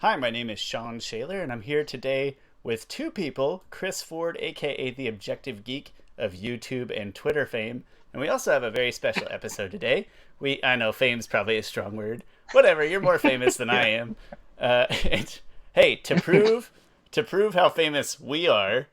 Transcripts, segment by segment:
Hi, my name is Sean Shaler, and I'm here today with two people, Chris Ford, aka the Objective Geek of YouTube and Twitter fame, and we also have a very special episode today. I know fame's probably a strong word. Whatever, you're more famous than I am. Hey, to prove how famous we are,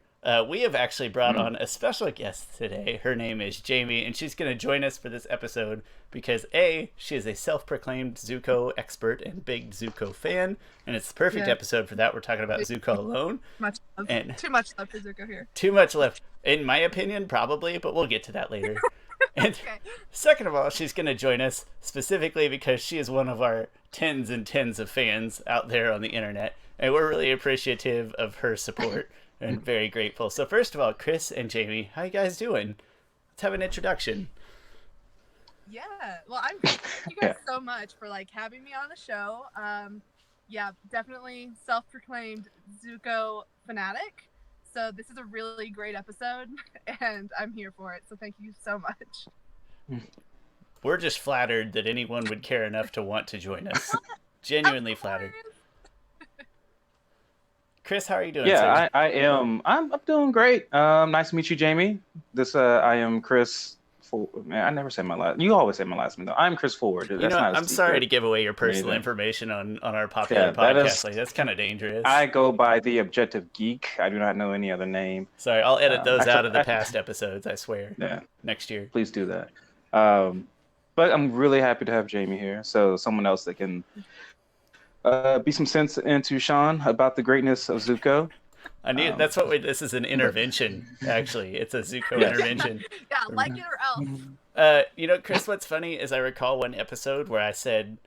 we have actually brought on a special guest today. Her name is Jaimee, and she's going to join us for this episode because A, she is a self-proclaimed Zuko expert and big Zuko fan, and it's the perfect episode for that. We're talking about Suko Alone. Much love. And too much love for Zuko here. Too much left, in my opinion, probably, but we'll get to that later. And Okay. second of all, she's going to join us specifically because she is one of our tens and tens of fans out there on the internet, and we're really appreciative of her support and very grateful. So first of all, Chris and Jaimee, how you guys doing? Let's have an introduction. Yeah. Well, I'm thank you guys so much for having me on the show. Yeah, definitely self-proclaimed Zuko fanatic. So this is a really great episode, and I'm here for it. So thank you so much. We're just flattered that anyone would care enough to want to join us. Genuinely flattered. Chris, how are you doing? Yeah, I am. I'm doing great. Nice to meet you, Jaimee. I am Chris. Man, I never say my last. You always say my last name though. I'm Chris Ford. I'm sorry to give away your personal information on our popular podcast. That's kind of dangerous. I go by the Objective Geek. I do not know any other name. Sorry, I'll edit those out of the past episodes. I swear. Yeah. Next year. Please do that. But I'm really happy to have Jaimee here. So someone else that can be some sense into Sean about the greatness of Zuko. That's what this is an intervention, actually. It's a Zuko intervention. Yeah, like it or else. Chris, what's funny is I recall one episode where I said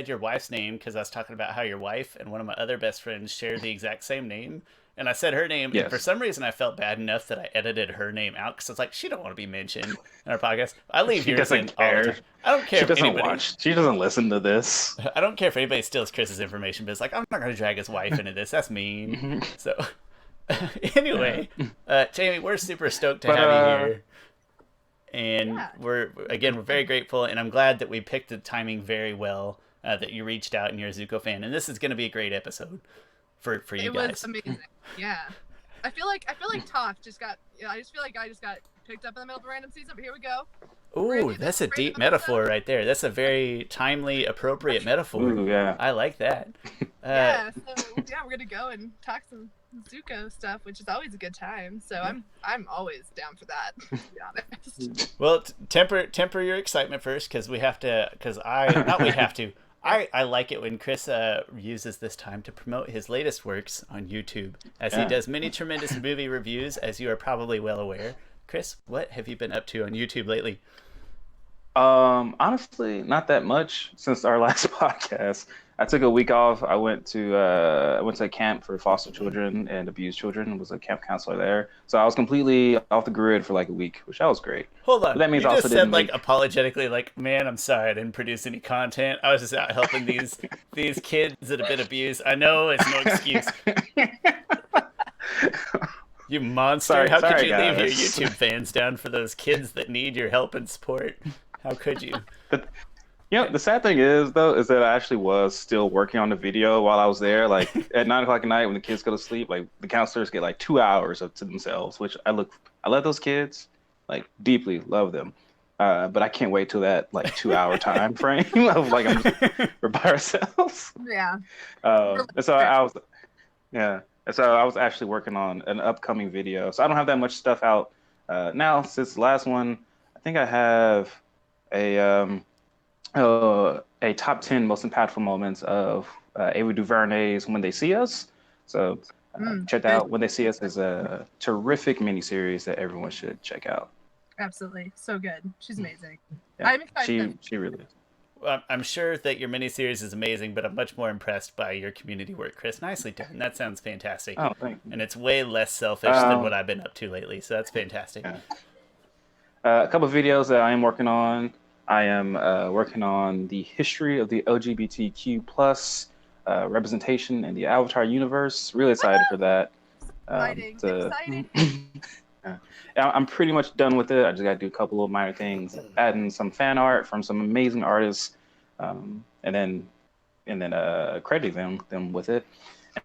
your wife's name because I was talking about how your wife and one of my other best friends share the exact same name. And I said her name, and for some reason I felt bad enough that I edited her name out because I was like, she don't want to be mentioned in our podcast. I leave yours in all the time. I don't care. She doesn't watch. She doesn't listen to this. I don't care if anybody steals Chris's information, but it's like, I'm not going to drag his wife into this. That's mean. So, anyway, Jaimee, we're super stoked to have you here. And we're very grateful, and I'm glad that we picked the timing very well, that you reached out and you're a Zuko fan. And this is going to be a great episode for you guys. It was amazing. Yeah. I feel like Toph just got, I just feel like I just got picked up in the middle of a random season, but here we go. Ooh, that's a deep metaphor right there. That's a very timely, appropriate metaphor. Ooh, yeah. I like that. We're gonna go and talk some Zuko stuff, which is always a good time. So I'm always down for that, to be honest. Well, temper your excitement first, because I like it when Chris uses this time to promote his latest works on YouTube, as he does many tremendous movie reviews, as you are probably well aware. Chris, what have you been up to on YouTube lately? Honestly, not that much since our last podcast. I took a week off. I went to a camp for foster children and abused children. Was a camp counselor there, so I was completely off the grid for like a week, which that was great. Hold on, but that means you I just said apologetically, man, I'm sorry I didn't produce any content. I was just out helping these kids that have been abused. I know it's no excuse. You monster! How could you leave your YouTube fans down for those kids that need your help and support? How could you? The sad thing is that I actually was still working on the video while I was there. Like at 9 o'clock at night when the kids go to sleep, the counselors get 2 hours to themselves, which I love those kids, deeply love them. But I can't wait till that 2 hour time frame of we're by ourselves. Yeah. And so I was actually working on an upcoming video. So I don't have that much stuff out now since the last one. I think I have a top 10 most impactful moments of Ava DuVernay's When They See Us. So check that out. When They See Us is a terrific miniseries that everyone should check out. Absolutely. So good. She's amazing. Yeah, I'm excited. She really is. Well, I'm sure that your miniseries is amazing, but I'm much more impressed by your community work, Chris. Nicely done. That sounds fantastic. Oh, thank you. And it's way less selfish than what I've been up to lately, so that's fantastic. Yeah. A couple of videos that I am working on. I am working on the history of the LGBTQ plus representation in the Avatar universe. Really excited for that. Exciting. I'm pretty much done with it. I just got to do a couple of minor things, adding some fan art from some amazing artists, and then and then crediting them with it.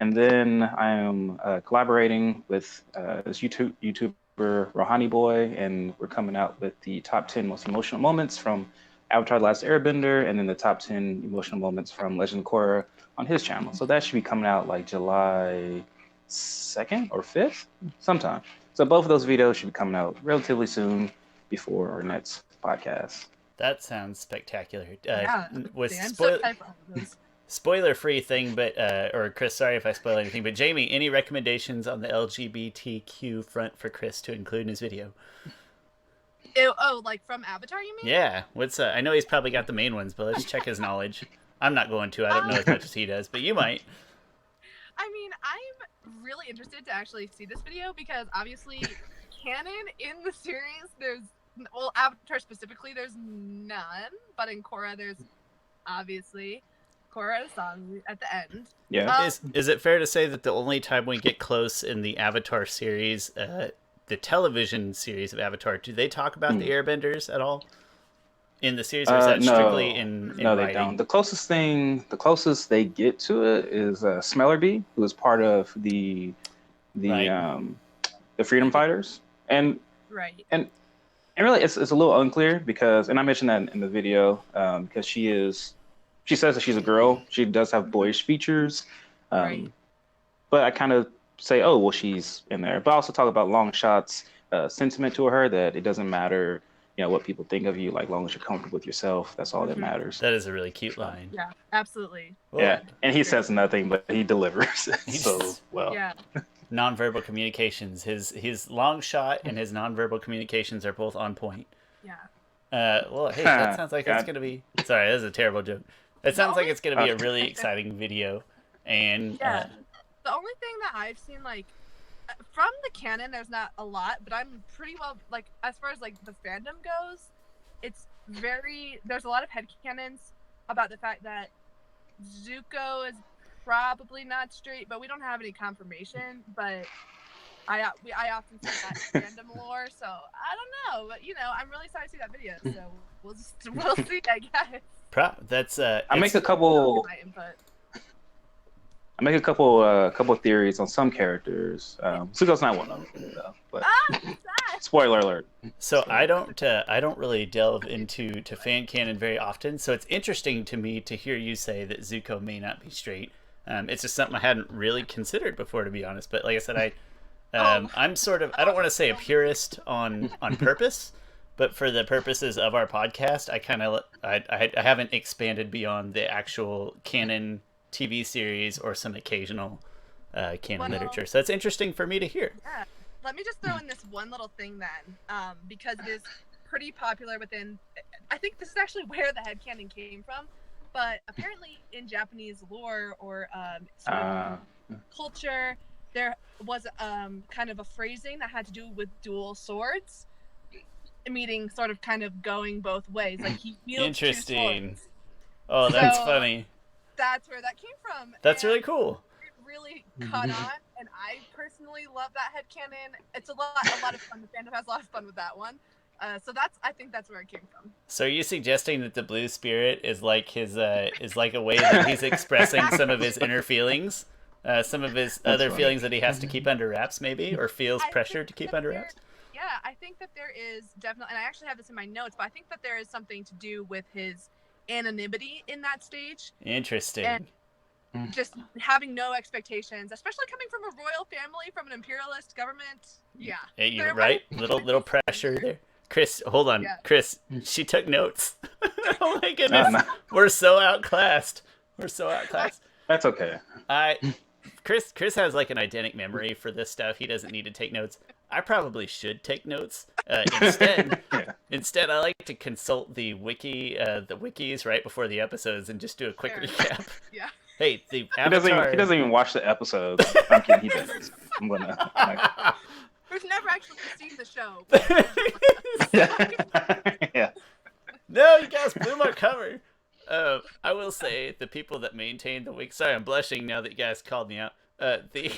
And then I am collaborating with this YouTuber Rohani Boy, and we're coming out with the top 10 most emotional moments from Avatar: The Last Airbender, and then the top 10 emotional moments from Legend of Korra on his channel. So that should be coming out like July 2nd or 5th, sometime. So both of those videos should be coming out relatively soon before our next podcast. That sounds spectacular. Yeah, With I'm so excited for all of those. spoiler-free thing, but or Chris, sorry if I spoil anything, but Jaimee, any recommendations on the LGBTQ front for Chris to include in his video? Like from Avatar, you mean? Yeah. What's I know he's probably got the main ones, but let's check his knowledge. I'm not going to. I don't know as much as he does, but you might. I mean, I'm really interested to actually see this video because obviously, canon in the series, Avatar specifically, there's none, but in Korra, there's obviously Korra song at the end. Yeah. Is it fair to say that the only time we get close in the Avatar series, the television series of Avatar, do they talk about the Airbenders at all in the series, or is that strictly in no, writing? they don't. The closest they get to it is Smellerbee, who is part of the Freedom Fighters, and right. And really, it's a little unclear because, and I mentioned that in the video, because she says that she's a girl. She does have boyish features, Right. but I kind of say, oh, well, she's in there. But I also talk about Longshot's sentiment to her that it doesn't matter, what people think of you, like long as you're comfortable with yourself, that's all that matters. That is a really cute line. Yeah, absolutely. Well, yeah, and he says nothing, but he delivers so well. Yeah. Nonverbal communications. His long shot and his nonverbal communications are both on point. Yeah. Well, hey, that sounds like it's gonna be. Sorry, that is a terrible joke. It sounds like it's gonna be a really exciting video, and yeah. The only thing that I've seen, like, from the canon, there's not a lot, but I'm pretty well, like, as far as like the fandom goes, there's a lot of headcanons about the fact that Zuko is probably not straight, but we don't have any confirmation. But I often see that fandom lore, so I don't know. But I'm really excited to see that video. So we'll see, I guess. That's I make a couple theories on some characters. Zuko's not one of them, though. But spoiler alert. So I don't really delve into fan canon very often. So it's interesting to me to hear you say that Zuko may not be straight. It's just something I hadn't really considered before, to be honest. But like I said, I'm sort of, I don't want to say a purist on purpose, but for the purposes of our podcast, I haven't expanded beyond the actual canon TV series or some occasional canon literature. So that's interesting for me to hear. Yeah. Let me just throw in this one little thing then, because it is pretty popular within, I think this is actually where the headcanon came from, but apparently in Japanese lore or sort of culture, there was kind of a phrasing that had to do with dual swords, meaning sort of kind of going both ways. Like he wields two swords. Oh, that's funny. That's where that came from. That's really cool. It really caught on, and I personally love that headcanon. It's a lot of fun. The fandom has a lot of fun with that one. So I think that's where it came from. So are you suggesting that the blue spirit is like is like a way that he's expressing some of his inner feelings, some of his other feelings that he has to keep under wraps, maybe, or feels pressure to keep under wraps? Yeah, I think that there is definitely, and I actually have this in my notes, but I think that there is something to do with his anonymity in that stage. Interesting. And just having no expectations, especially coming from a royal family, from an imperialist government. Yeah. Hey, you're right. Little pressure there. Chris, hold on. Yeah. Chris, she took notes. Oh my goodness. We're so outclassed. That's okay. Chris has like an eidetic memory for this stuff. He doesn't need to take notes. I probably should take notes. Instead, I like to consult the wikis right before the episodes and just do a quick recap. Yeah. Hey, the Avatar... He doesn't even watch the episodes. I'm kidding, he does. I'm gonna... Who's never actually seen the show. Yeah. No, you guys blew my cover. I will say the people that maintain the wiki. Sorry, I'm blushing now that you guys called me out. The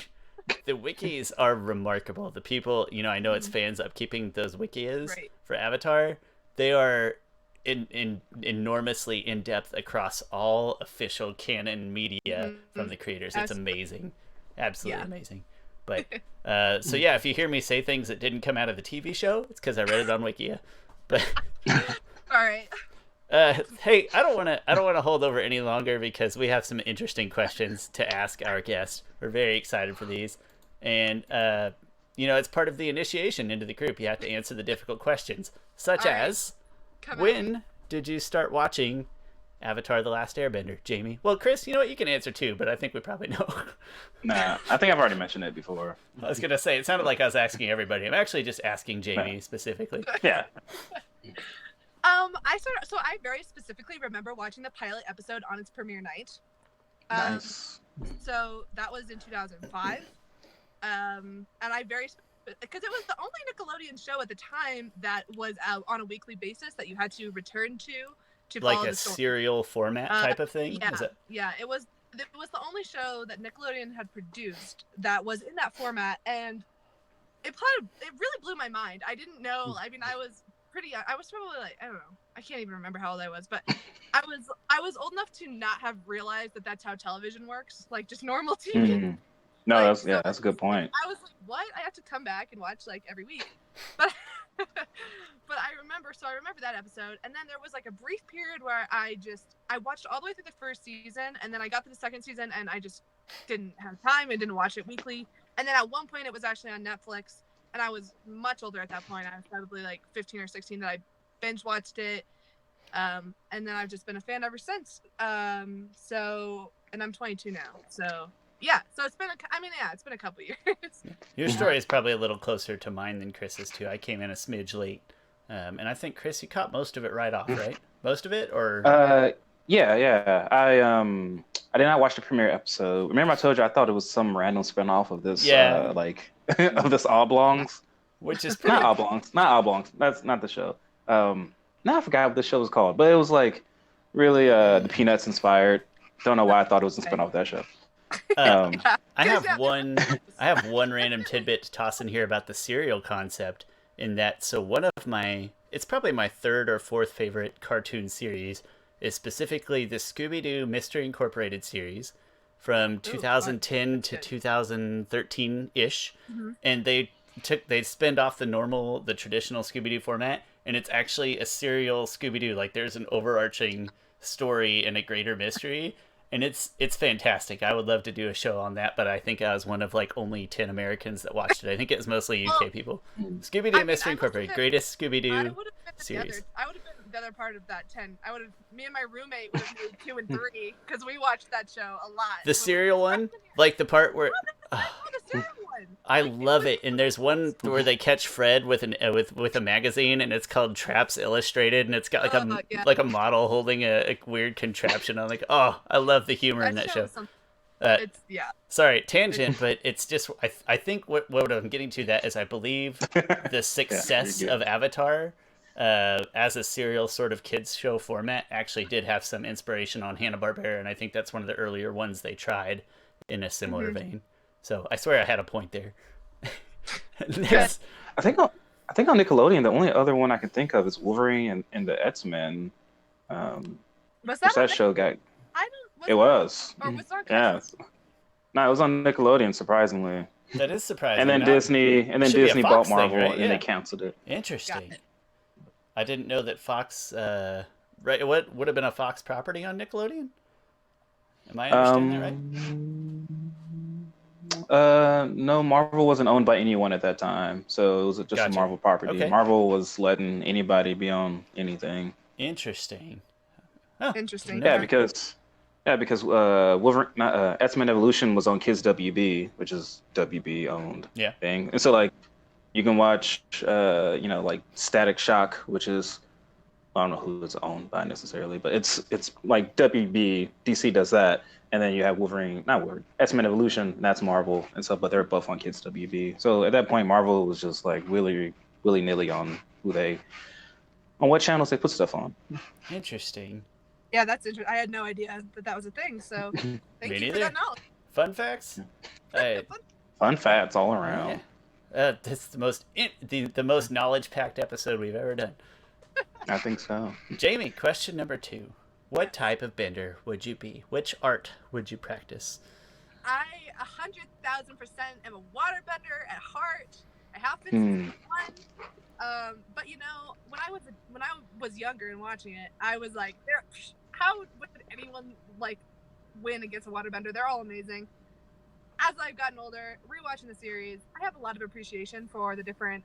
wikis are remarkable. The people, I know it's fans upkeeping those wikis for Avatar. They are enormously in depth across all official canon media from the creators. It's amazing, absolutely amazing. But so yeah, if you hear me say things that didn't come out of the TV show, it's because I read it on Wikia. But all right. Hey, I don't want to hold over any longer because we have some interesting questions to ask our guests. We're very excited for these, and it's part of the initiation into the group. You have to answer the difficult questions, such as when did you start watching Avatar: The Last Airbender, Jaimee? Well, Chris, you know what? You can answer too, but I think we probably know. Nah, I think I've already mentioned it before. I was gonna say it sounded like I was asking everybody. I'm actually just asking Jaimee specifically. Yeah. I very specifically remember watching the pilot episode on its premiere night. Nice. So that was in 2005. And because it was the only Nickelodeon show at the time that was out on a weekly basis that you had to return to follow like a serial format type of thing. Yeah, it was the only show that Nickelodeon had produced that was in that format, and it really blew my mind. I didn't know. I mean, I was probably like, I don't know, I can't even remember how old I was, but I was old enough to not have realized that that's how television works, like just normal TV. No, that's a good point. I was like, what? I have to come back and watch like every week, but I remember that episode, and then there was like a brief period where I watched all the way through the first season, and then I got to the second season, and I just didn't have time and didn't watch it weekly, and then at one point it was actually on Netflix. And I was much older at that point. I was probably like 15 or 16 that I binge watched it. And then I've just been a fan ever since. And I'm 22 now. So yeah. So it's been a couple years. Your story is probably a little closer to mine than Chris's too. I came in a smidge late. And I think Chris, you caught most of it right off, right? Most of it, or? Yeah. I did not watch the premiere episode. Remember I told you I thought it was some random spinoff of this of this Oblongs. Which is not Oblongs. That's not the show. Now I forgot what the show was called, but it was like really the Peanuts inspired. Don't know why I thought it was a spinoff of that show. I have one random tidbit to toss in here about the serial concept, in that it's probably my third or fourth favorite cartoon series is specifically the Scooby-Doo Mystery Incorporated series from 2010 to 2013-ish. And they spend off the traditional Scooby-Doo format, and it's actually a serial Scooby-Doo. Like there's an overarching story and a greater mystery, and it's fantastic. I would love to do a show on that, but I think I was one of like only 10 Americans that watched it. I think it was mostly UK people. Scooby-Doo Mystery Incorporated, greatest Scooby-Doo series. I would have been the other part of that 10. Me and my roommate would have made 2 and 3 because we watched that show a lot. The serial one, like the part where the serial one. I love it. And there's one where they catch Fred with a magazine, and it's called Traps Illustrated, and it's got like a model holding a weird contraption. I'm like, oh, I love the humor in that show. Sorry, tangent, but it's just I think what I'm getting to that is I believe the success of Avatar as a serial sort of kids show format actually did have some inspiration on Hanna-Barbera, and I think that's one of the earlier ones they tried in a similar vein. So I swear I had a point there. Next. I think on Nickelodeon, the only other one I can think of is Wolverine and the X-Men. Was that show got? It was. Or was that? Yeah. No, it was on Nickelodeon, surprisingly. That is surprising. And then Disney bought Marvel, right? And they canceled it. Interesting. I didn't know that Fox. Right, what would have been a Fox property on Nickelodeon? Am I understanding that right? No, Marvel wasn't owned by anyone at that time, so it was just a Marvel property. Okay. Marvel was letting anybody be on anything. Interesting. Oh, interesting. Yeah, because Wolverine, X-Men Evolution was on Kids WB, which is WB owned thing, and so like you can watch, like Static Shock, which is I don't know who it's owned by necessarily, but it's like WB. DC does that, and then you have X-Men Evolution, and that's Marvel, and so but they're both on Kids WB. So at that point, Marvel was just like willy-nilly on what channels they put stuff on. Interesting. Yeah, that's interesting. I had no idea that was a thing, so thank you for that knowledge. Fun facts? Fun facts all around. That's the most knowledge-packed episode we've ever done. I think so. Jaimee, question number 2. What type of bender would you be? Which art would you practice? I 100,000% am a waterbender at heart. I have been since one. But you know, when I was younger and watching it, I was like, how would anyone like win against a waterbender? They're all amazing. As I've gotten older, rewatching the series, I have a lot of appreciation for the different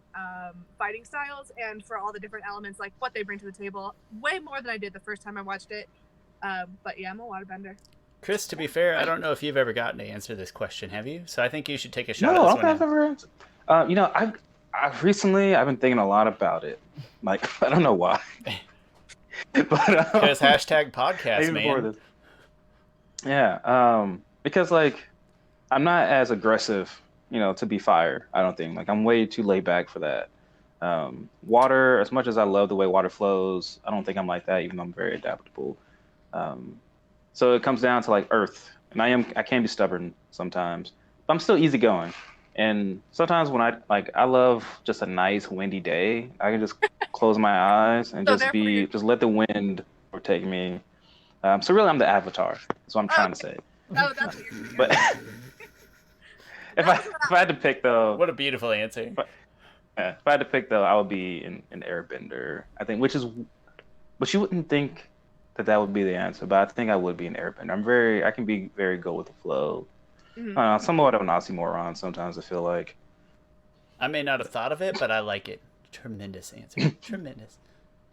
fighting styles and for all the different elements, like what they bring to the table, way more than I did the first time I watched it. But yeah, I'm a waterbender. Chris, to be fair, I don't know if you've ever gotten to answer this question, have you? So I think you should take a shot No, at this I one. don't think I've ever answered. You know, I've recently been thinking a lot about it. Like, I don't know why. But because hashtag podcast, man. Yeah, because like I'm not as aggressive, you know, to be fire. I don't think. Like I'm way too laid back for that. Water, as much as I love the way water flows, I don't think I'm like that. Even though I'm very adaptable. So it comes down to like earth, and I can be stubborn sometimes, but I'm still easygoing. And sometimes when I love just a nice windy day, I can just close my eyes and just let the wind overtake me. So really, I'm the avatar. That's what I'm trying to say. Oh, that's what you're But if I had to pick though, what a beautiful answer. If I had to pick though, I would be an airbender. I think, but you wouldn't think that would be the answer, but I think I would be an airbender. I can be very go with the flow. Somewhat of an oxymoron sometimes, I feel like. I may not have thought of it, but I like it. Tremendous answer. Tremendous.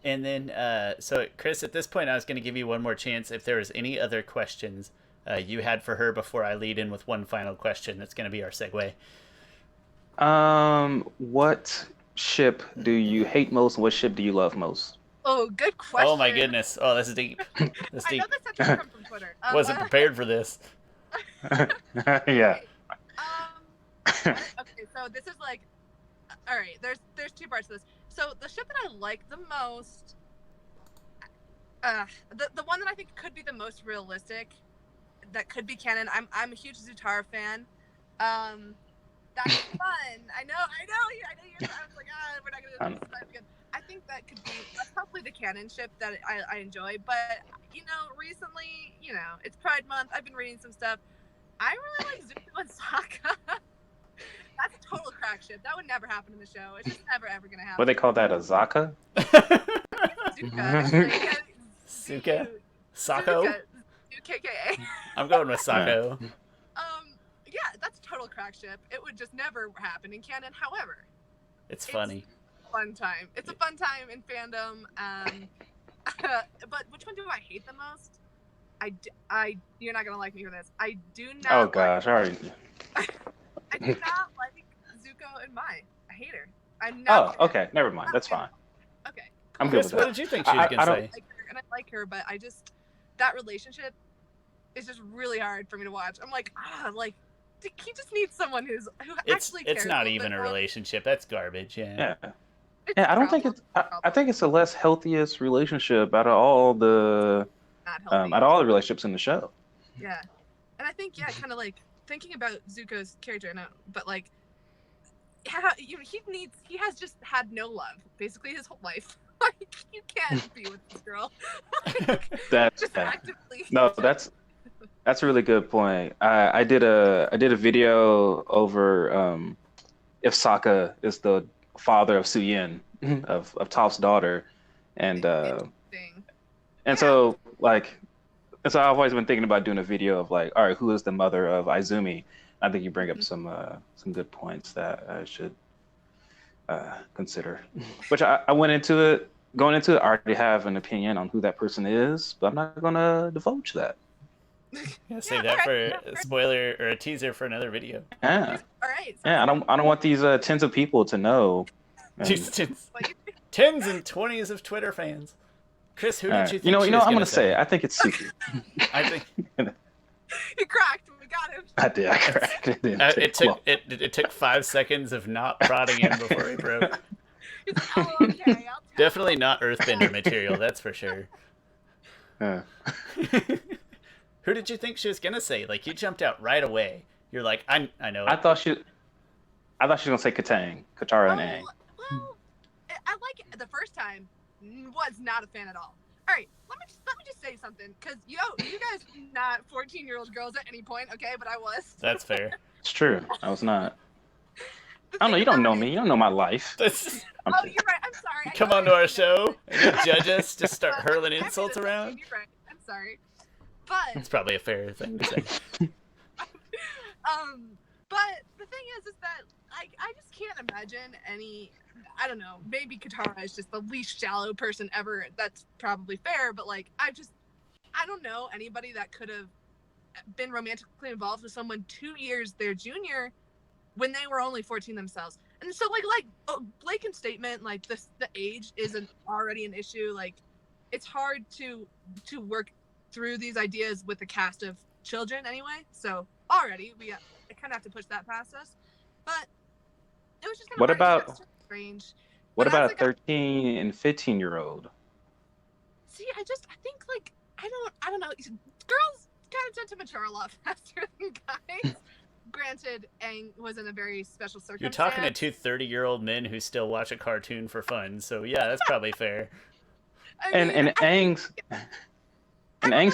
And then, so Chris, at this point, I was going to give you one more chance if there was any other questions you had for her before I lead in with one final question. That's going to be our segue. What ship do you hate most? What ship do you love most? Oh, good question. Oh my goodness. Oh, this is deep. This I deep. know this has to come from Twitter. Wasn't prepared for this. Yeah. Okay, so this is like, all right. There's two parts to this. So the ship that I like the most, the one that I think could be the most realistic, that could be canon. I'm a huge Zutara fan. That's fun. I know. I was like, we're not gonna do this again. I think that could be probably the canon ship that I enjoy. But you know, recently, you know, it's Pride Month. I've been reading some stuff. I really like Zuko and Sokka. That's a total crack ship. That would never happen in the show. It's just never ever gonna happen. What they call that, a Zaka? Suka? Sako? UKKA. I'm going with Sako. Yeah, that's a total crack ship. It would just never happen in canon. However, it's funny. Fun time. It's a fun time in fandom. But which one do I hate the most? You're not gonna like me for this. I do not. Oh gosh, already. I do not like Zuko and Mai. I hate her. I'm not. Oh, okay. Never mind. That's fine. Okay. I'm Chris, good with what that. did you think she was gonna say? I like her, but that relationship is just really hard for me to watch. I'm like, he just needs someone who actually cares. It's not even a relationship. That's garbage. Yeah. I don't think it's. I think it's the less healthiest relationship out of all the relationships in the show. Yeah, and I think kind of like thinking about Zuko's character, but like, he has just had no love basically his whole life. Like you can't be with this girl. That's a really good point. I did a video over if Sokka is the father of Suyin, of Toph's daughter, and so I've always been thinking about doing a video of like, all right, who is the mother of Izumi? I think you bring up some good points that I should consider. Which I went into it. Going into it, I already have an opinion on who that person is, but I'm not gonna divulge that. Save that for a spoiler or a teaser for another video. Yeah. All right. Yeah, I don't want these tens of people to know. Tens and 20s of Twitter fans. Chris, who did you think? You know, I'm gonna say it. I think it's Suki. I think you cracked. We got him. I did. I cracked. It took 5 seconds of not prodding him before he broke. Okay. Definitely not Earthbender material. That's for sure. Who did you think she was gonna say? Like you jumped out right away. You're like, I know. I thought she was gonna say Katara and Aang. Well, I like it the first time. was not a fan at all. All right, let me just say something, because you guys were not 14-year-old girls at any point, okay? But I was. That's fair. It's true. I was not. I don't know. You don't know me. You don't know my life. Oh, you're right. I'm sorry. Come on to our show and judge us. Just start hurling insults around. You're right. I'm sorry. But it's probably a fair thing to say. But the thing is that I just can't imagine any. I don't know. Maybe Katara is just the least shallow person ever. That's probably fair. But like, I don't know anybody that could have been romantically involved with someone 2 years their junior when they were only 14 themselves. And so like Blaken's statement, like the age isn't already an issue. Like, it's hard to work through these ideas with a cast of children anyway. So already I kind of have to push that past us. But it was just kind of strange. What about a 13 and 15-year-old? See, I think like I don't know. Girls kind of tend to mature a lot faster than guys. Granted, Aang was in a very special circumstance. You're talking to two 30-year-old men who still watch a cartoon for fun, so yeah, that's probably fair. In Aang's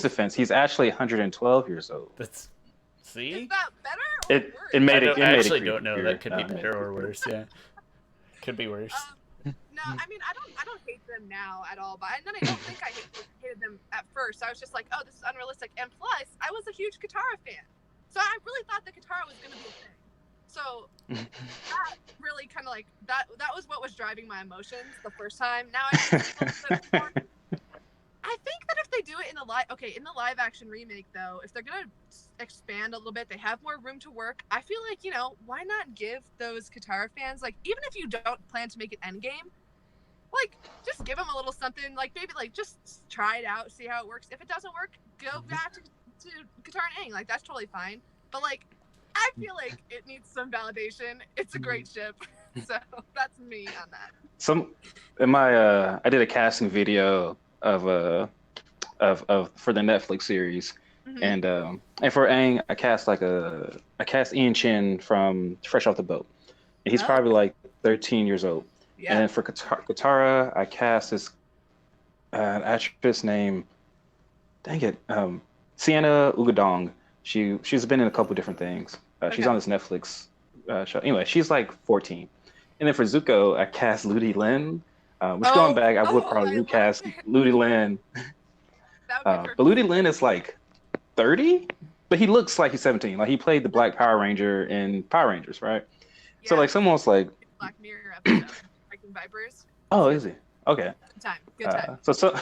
defense, he's actually 112 years old. See? Is that better? It made it. I actually don't know. That could be better or worse. Yeah, could be worse. No, I mean, I don't hate them now at all, but I don't think I hated them at first. I was just like, oh, this is unrealistic. And plus, I was a huge Katara fan, so I really thought that Katara was going to be a thing. So that really kind of like that was what was driving my emotions the first time. Now I think a little bit more. I think that if they do it in the live action remake though, if they're gonna expand a little bit, they have more room to work. I feel like, why not give those Katara fans, like, even if you don't plan to make it Endgame, like, just give them a little something, like, maybe like just try it out, see how it works. If it doesn't work, go back to Katara and Aang, like, that's totally fine. But like, I feel like it needs some validation. It's a great ship. So that's me on that. I did a casting video of for the Netflix series, mm-hmm. and for Aang, I cast Ian Chin from Fresh Off the Boat, and he's probably like 13 years old. Yeah. And then for Katara, I cast this actress named, Sienna Ugadong. She's been in a couple different things. She's on this Netflix show. Anyway, she's like 14. And then for Zuko, I cast Ludi Lin. Going back, I would probably recast Ludi Lin. But Ludi Lin is like 30, but he looks like he's 17. Like, he played the Black Power Ranger in Power Rangers, right? Yeah. So like someone's like Black Mirror episode, Breaking Vipers. Oh, is he? Okay. Good time. So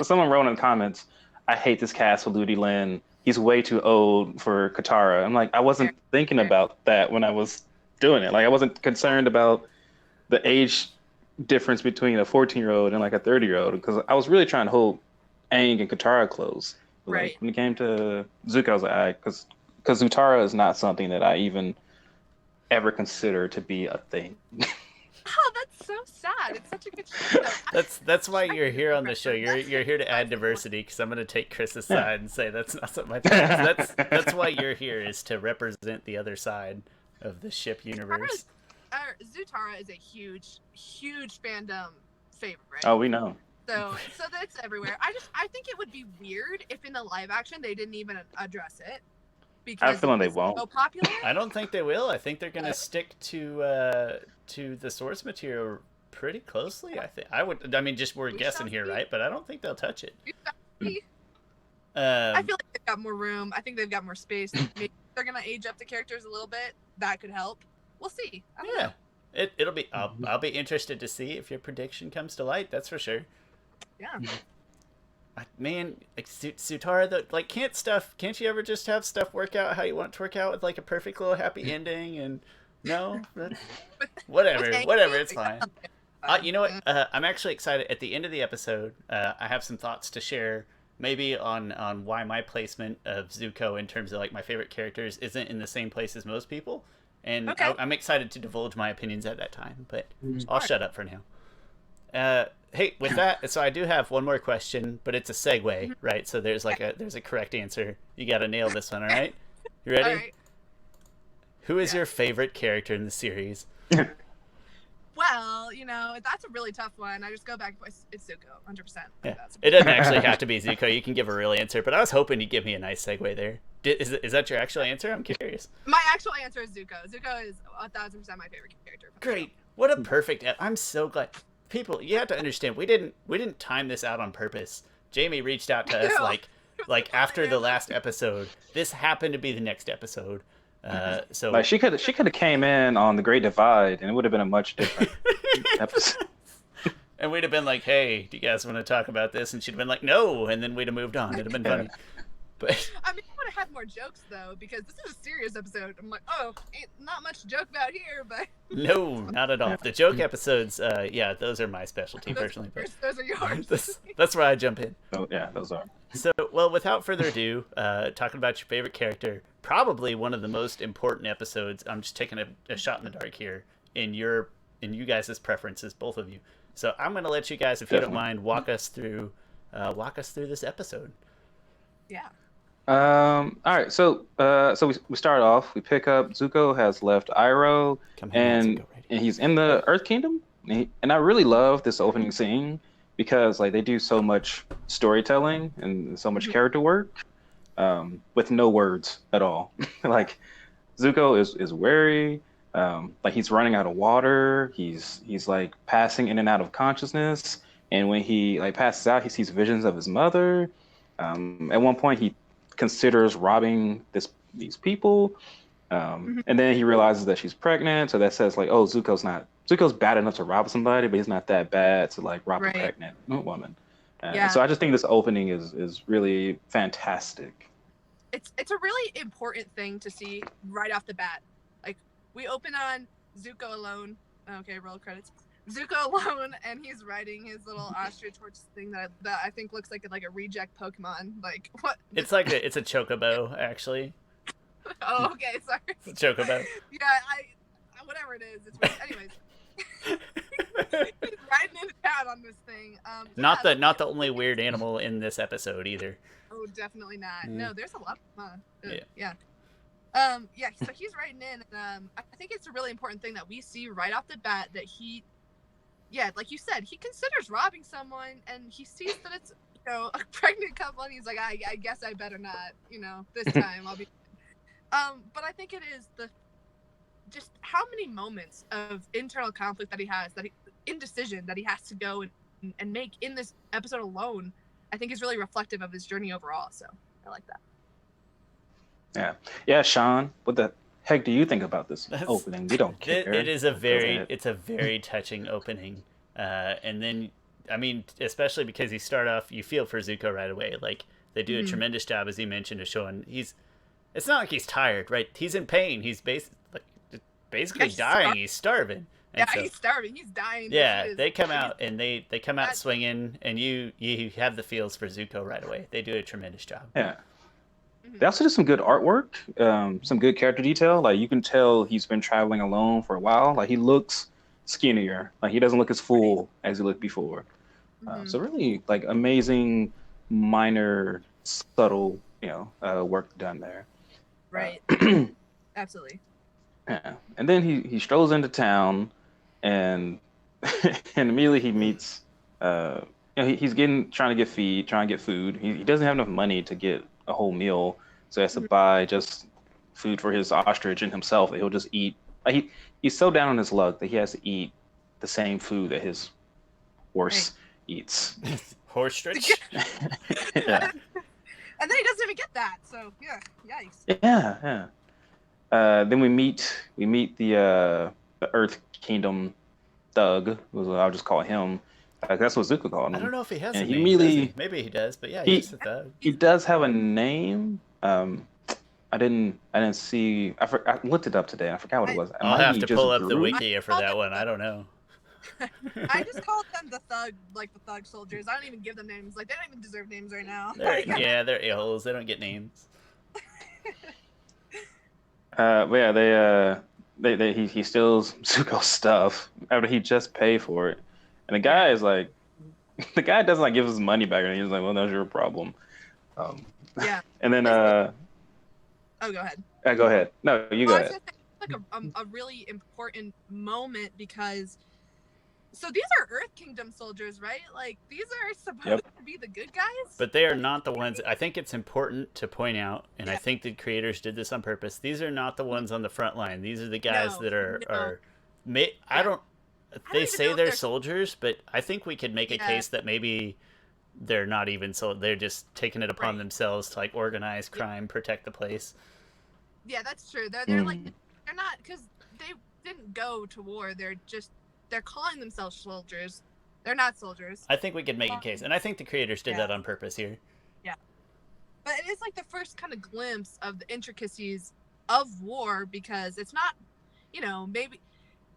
someone wrote in the comments, I hate this cast with Ludi Lin. He's way too old for Katara. I'm like, I wasn't thinking about that when I was doing it. Like, I wasn't concerned about the age difference between a 14-year-old and like a 30-year-old, because I was really trying to hold Aang and Katara close. Right. Like, when it came to Zuko, I was like, because Zutara is not something that I even ever consider to be a thing. Oh, that's so sad. It's such a good show. That's why you're here on the show. You're here to add diversity, because I'm going to take Chris's side and say that's not something my parents. That's why you're here, is to represent the other side of the ship universe. Zutara is a huge fandom favorite. Oh, we know. So that's everywhere. I think it would be weird if in the live action they didn't even address it. Because I have a feeling they won't. So popular. I don't think they will. I think they're going to stick to the source material pretty closely. We're guessing here, right? But I don't think they'll touch it. I feel like they've got more room. I think they've got more space. Maybe they're going to age up the characters a little bit. That could help. We'll see. I don't know. It'll be. I'll be interested to see if your prediction comes to light. That's for sure. Yeah. Man, like Zutara, can't you ever just have stuff work out how you want it to work out with like a perfect little happy ending? And no, whatever, it's fine. You know what? I'm actually excited. At the end of the episode, I have some thoughts to share, maybe on why my placement of Zuko in terms of like my favorite characters isn't in the same place as most people. And okay. I'm excited to divulge my opinions at that time, but I'll shut up for now. Hey, with that, so I do have one more question, but it's a segue, right? So there's a correct answer. You got to nail this one, all right? You ready? All right. Who is your favorite character in the series? Well, Well, you know, that's a really tough one. I just go back. It's Zuko, 100%. Yeah. It doesn't actually have to be Zuko. You can give a real answer, but I was hoping you'd give me a nice segue there. Is that your actual answer? I'm curious. My actual answer is Zuko. Zuko is 1,000% my favorite character. Great. What a perfect. I'm so glad. People, you have to understand. We didn't time this out on purpose. Jaimee reached out to us like after the last episode. This happened to be the next episode. So like she could have came in on the Great Divide, and it would have been a much different episode. And we'd have been like, "Hey, do you guys want to talk about this?" And she'd have been like, "No," and then we'd have moved on. It'd have been funny. But I mean, I would have had more jokes though, because this is a serious episode. I'm like, oh, ain't not much to joke about here, but no, not at all. The joke episodes, yeah, those are my specialty personally. But those are yours. That's where I jump in. Oh yeah, those are. So, well, without further ado, talking about your favorite character, probably one of the most important episodes. I'm just taking a shot in the dark here in you guys' preferences, both of you. So I'm going to let you guys, if you don't mind, walk us through this episode. Yeah. All right, so we start off. We pick up. Zuko has left Iroh, and he's in the Earth Kingdom. And I really love this opening scene because like they do so much storytelling and so much character work with no words at all. Like Zuko is wary. Like he's running out of water. He's like passing in and out of consciousness. And when he like passes out, he sees visions of his mother. At one point, he considers robbing these people, and then he realizes that she's pregnant. So that says like, oh, Zuko's bad enough to rob somebody, but he's not that bad to like rob a pregnant woman. So I just think this opening is really fantastic. It's a really important thing to see right off the bat. Like we open on Zuko Alone. Okay, roll credits. Zuko Alone, and he's riding his little ostrich horse thing that I think looks like a reject Pokemon. Like what? It's a chocobo, actually. Oh, okay, sorry. It's a chocobo. Yeah, whatever it is. It's weird. Anyways, he's riding into town on this thing. Not the only weird animal in this episode either. Oh, definitely not. No, there's a lot. Yeah. So he's riding in, and I think it's a really important thing that we see right off the bat that he. Yeah, like you said, he considers robbing someone, and he sees that it's a pregnant couple, and he's like, I guess I better not, this time I'll be. But I think it is just how many moments of internal conflict that he has, indecision that he has to go and make in this episode alone, I think is really reflective of his journey overall. So I like that. Yeah, Sean, what the heck do you think about this opening? We don't care. It's a very touching opening, and then I mean, especially because you start off, you feel for Zuko right away. Like they do a tremendous job, as you mentioned, of showing it's not like he's tired, right? He's in pain. He's basically dying. He's starving. And he's starving. He's dying. Yeah, they come out and they come out swinging, and you have the feels for Zuko right away. They do a tremendous job. Yeah. They also did some good artwork, some good character detail. Like you can tell he's been traveling alone for a while. Like he looks skinnier. Like he doesn't look as full as he looked before. So really like amazing, minor, subtle, work done there. Right. Absolutely. Yeah. And then he strolls into town, and and immediately he meets. He's trying to get food. He doesn't have enough money to get a whole meal, so he has to buy just food for his ostrich and himself that he'll just eat. Like he's so down on his luck that he has to eat the same food that his horse eats. Horse-strich? Yeah. And then he doesn't even get that, so yeah, yikes. Yeah. Then we meet the Earth Kingdom thug. I'll just call him. That's what Zuko called him. I don't know if he has a and name. Maybe he does, but yeah, he's a thug. He does have a name. I didn't see. I looked it up today. I forgot what it was. I'll have to pull up the wiki for that one. I don't know. I just called them the thug, like the thug soldiers. I don't even give them names. Like they don't even deserve names right now. They're a-holes. They don't get names. But yeah, he steals Zuko's stuff after he just paid for it, and the guy is like, the guy doesn't like give his money back, and he's like, well, that's your problem. Yeah. And then oh, go ahead. Go ahead. No, you go ahead. It's like a really important moment because So these are Earth Kingdom soldiers, right? Like, these are supposed Yep. to be the good guys? But they are not the ones. I think it's important to point out, and I Yeah. think the creators did this on purpose. These are not the ones on the front line. These are the guys that are. I don't. They even say know if they're they're- soldiers, but I think we could make a Yeah. case that maybe they're not even so. They're just taking it upon Right. themselves to like organize crime, protect the place. Yeah, that's true. They're like, they're not, because they didn't go to war. They're calling themselves soldiers. They're not soldiers. I think we could make a case, and I think the creators did Yeah. that on purpose here. But it is like the first kind of glimpse of the intricacies of war, because it's not, maybe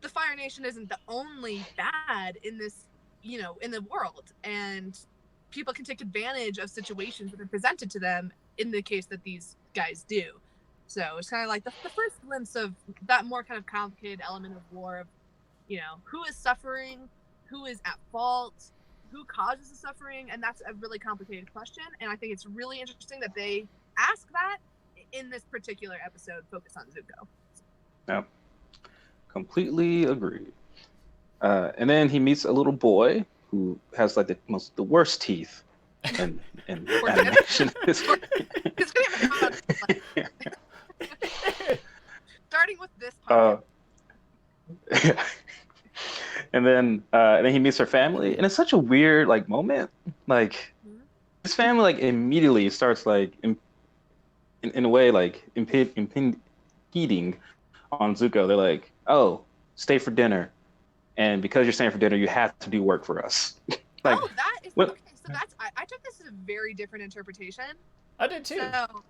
the Fire Nation isn't the only bad in this, in the world. And people can take advantage of situations that are presented to them in the case that these guys do. So it's kind of like the first glimpse of that more kind of complicated element of war of, who is suffering, who is at fault, who causes the suffering, and that's a really complicated question. And I think it's really interesting that they ask that in this particular episode, focus on Zuko. Yep. Completely agree. And then he meets a little boy who has like the worst teeth in animation. It's gonna starting with this part. And then he meets her family, and it's such a weird like moment. Like his family like immediately starts like in a way like impeding on Zuko. They're like, "Oh, stay for dinner, and because you're staying for dinner, you have to do work for us." Like, oh, that is what? okay. So that's I took this as a very different interpretation. I did too. So,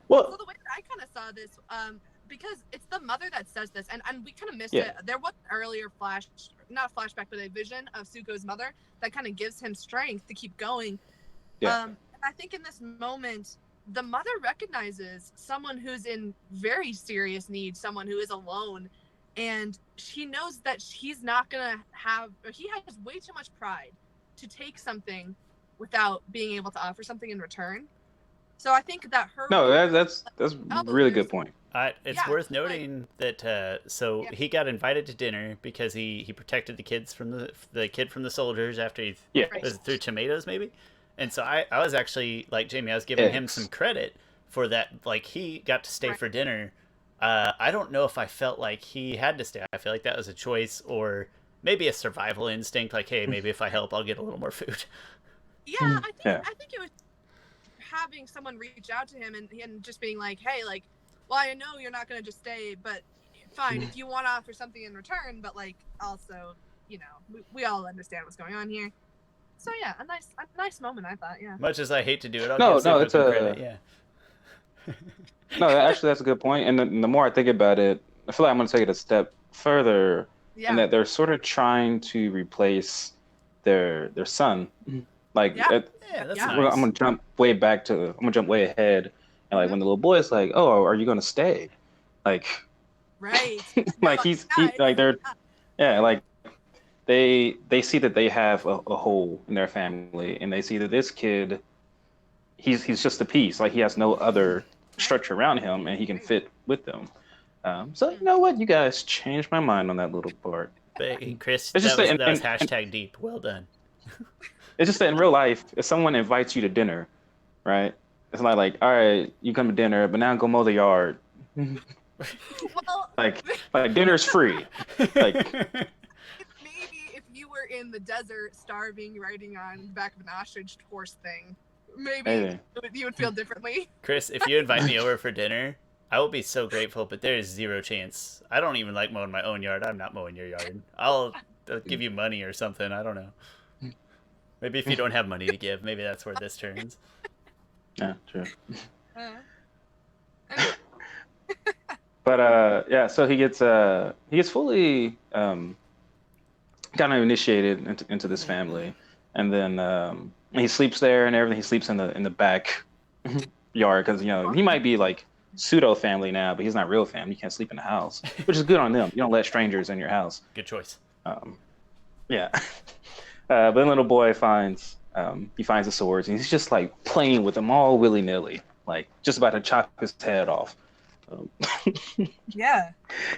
Well, so the way that I kind of saw this, because it's the mother that says this, and we kind of missed Yeah. it. There was an earlier not a flashback, but a vision of Zuko's mother that kind of gives him strength to keep going. Yeah. And I think in this moment, the mother recognizes someone who's in very serious need, someone who is alone, and she knows that he's not gonna he has way too much pride to take something without being able to offer something in return. So I think that that's a really good point. It's worth noting that he got invited to dinner because he protected the kids from the kid from the soldiers after he was through tomatoes maybe, and so I was actually like Jaimee, I was giving him some credit for that. Like he got to stay for dinner. I don't know if I felt like he had to stay. I feel like that was a choice or maybe a survival instinct. Like, hey, maybe if I help, I'll get a little more food. Yeah, I think it was having someone reach out to him and just being like, hey, like, well, I know you're not going to just stay, but fine, if you want to offer something in return, but like also, we all understand what's going on here. So yeah, a nice moment, I thought. Yeah. Much as I hate to do it, I'll give it's a credit. Yeah. No, actually, that's a good point. And the more I think about it, I feel like I'm going to take it a step further, in that they're sort of trying to replace their son. Like, that's nice. I'm going to jump way ahead, and like when the little boy is like, "Oh, are you going to stay?" Like, right, like like they see that they have a hole in their family, and they see that this kid, he's just a piece. Like he has no other structure around him, and he can fit with them. So you know what? You guys changed my mind on that little part. But Chris, It's that just was hashtag deep. Well done. It's just that in real life, if someone invites you to dinner, right? It's not like, all right, you come to dinner, but now go mow the yard. Well, like dinner's free. Like maybe if you were in the desert, starving, riding on the back of an ostrich horse thing, maybe you would feel differently. Chris, if you invite me over for dinner, I will be so grateful, but there is zero chance. I don't even like mowing my own yard. I'm not mowing your yard. I'll give you money or something. I don't know. Maybe if you don't have money to give, maybe that's where this turns. Yeah, true. But so he gets fully kind of initiated into this family, and then he sleeps there and everything. He sleeps in the back yard because he might be like pseudo family now, but he's not real family. You can't sleep in the house, which is good on them. You don't let strangers in your house. Good choice. Yeah. But then little boy finds the swords, and he's just like playing with them all willy nilly, like just about to chop his head off. Um, Yeah.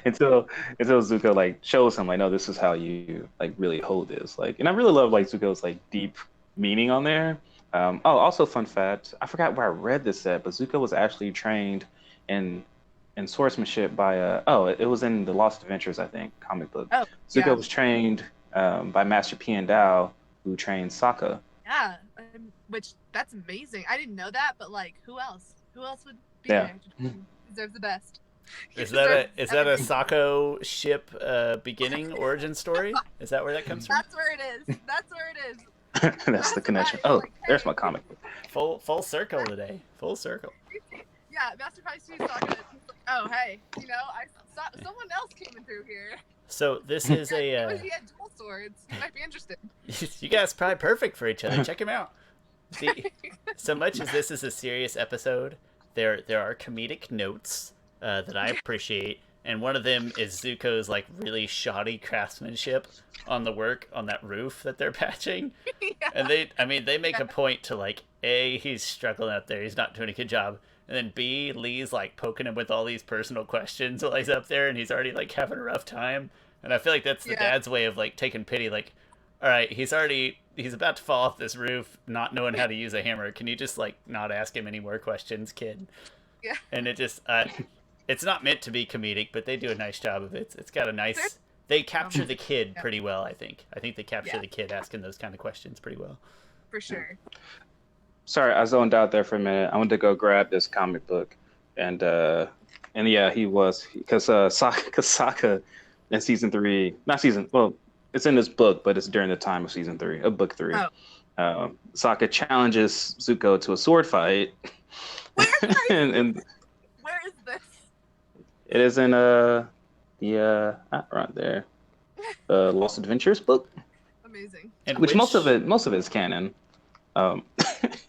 until Zuko like shows him like, no, this is how you like really hold this. Like, and I really love like Zuko's like deep meaning on there. Also fun fact, I forgot where I read this at, but Zuko was actually trained in swordsmanship by it was in the Lost Adventures, I think, comic book. Oh, Zuko yeah. was trained by Master Piandao, who trained Sokka. Yeah. Which that's amazing. I didn't know that, but like, who else? Who else would be Yeah. there? He deserves the best. Is that a Sako ship beginning origin story? Is that where that comes from? That's where it is. That's where it is. That's the connection. Right. Oh, Like, there's hey. my comic book. Full circle today. Full circle. Yeah, Master Pie sees Sokka. Oh, hey, you know, I saw someone else came through here. So this is He a. had dual swords. He might be interested. You guys probably perfect for each other. Check him out. See, so much as this is a serious episode, there are comedic notes that I appreciate, and one of them is Zuko's like really shoddy craftsmanship on the work on that roof that they're patching. Yeah. And they make a point to like, A, he's struggling up there, he's not doing a good job. And then B, Lee's like poking him with all these personal questions while he's up there and he's already like having a rough time. And I feel like that's the dad's way of like taking pity, like, all right, he's about to fall off this roof not knowing how to use a hammer. Can you just like not ask him any more questions, kid? Yeah. And it just it's not meant to be comedic, but they do a nice job of it. It's got a nice they capture the kid pretty well, I think. I think they capture the kid asking those kind of questions pretty well. For sure. Sorry, I zoned out there for a minute. I went to go grab this comic book, and yeah, he was because Sokka in season 3, not season. Well, it's in this book, but it's during the time of season 3, of book 3. Oh. Sokka challenges Zuko to a sword fight. and Where is this? it is in right there, Lost Adventures book. Amazing. And Which most of it is canon.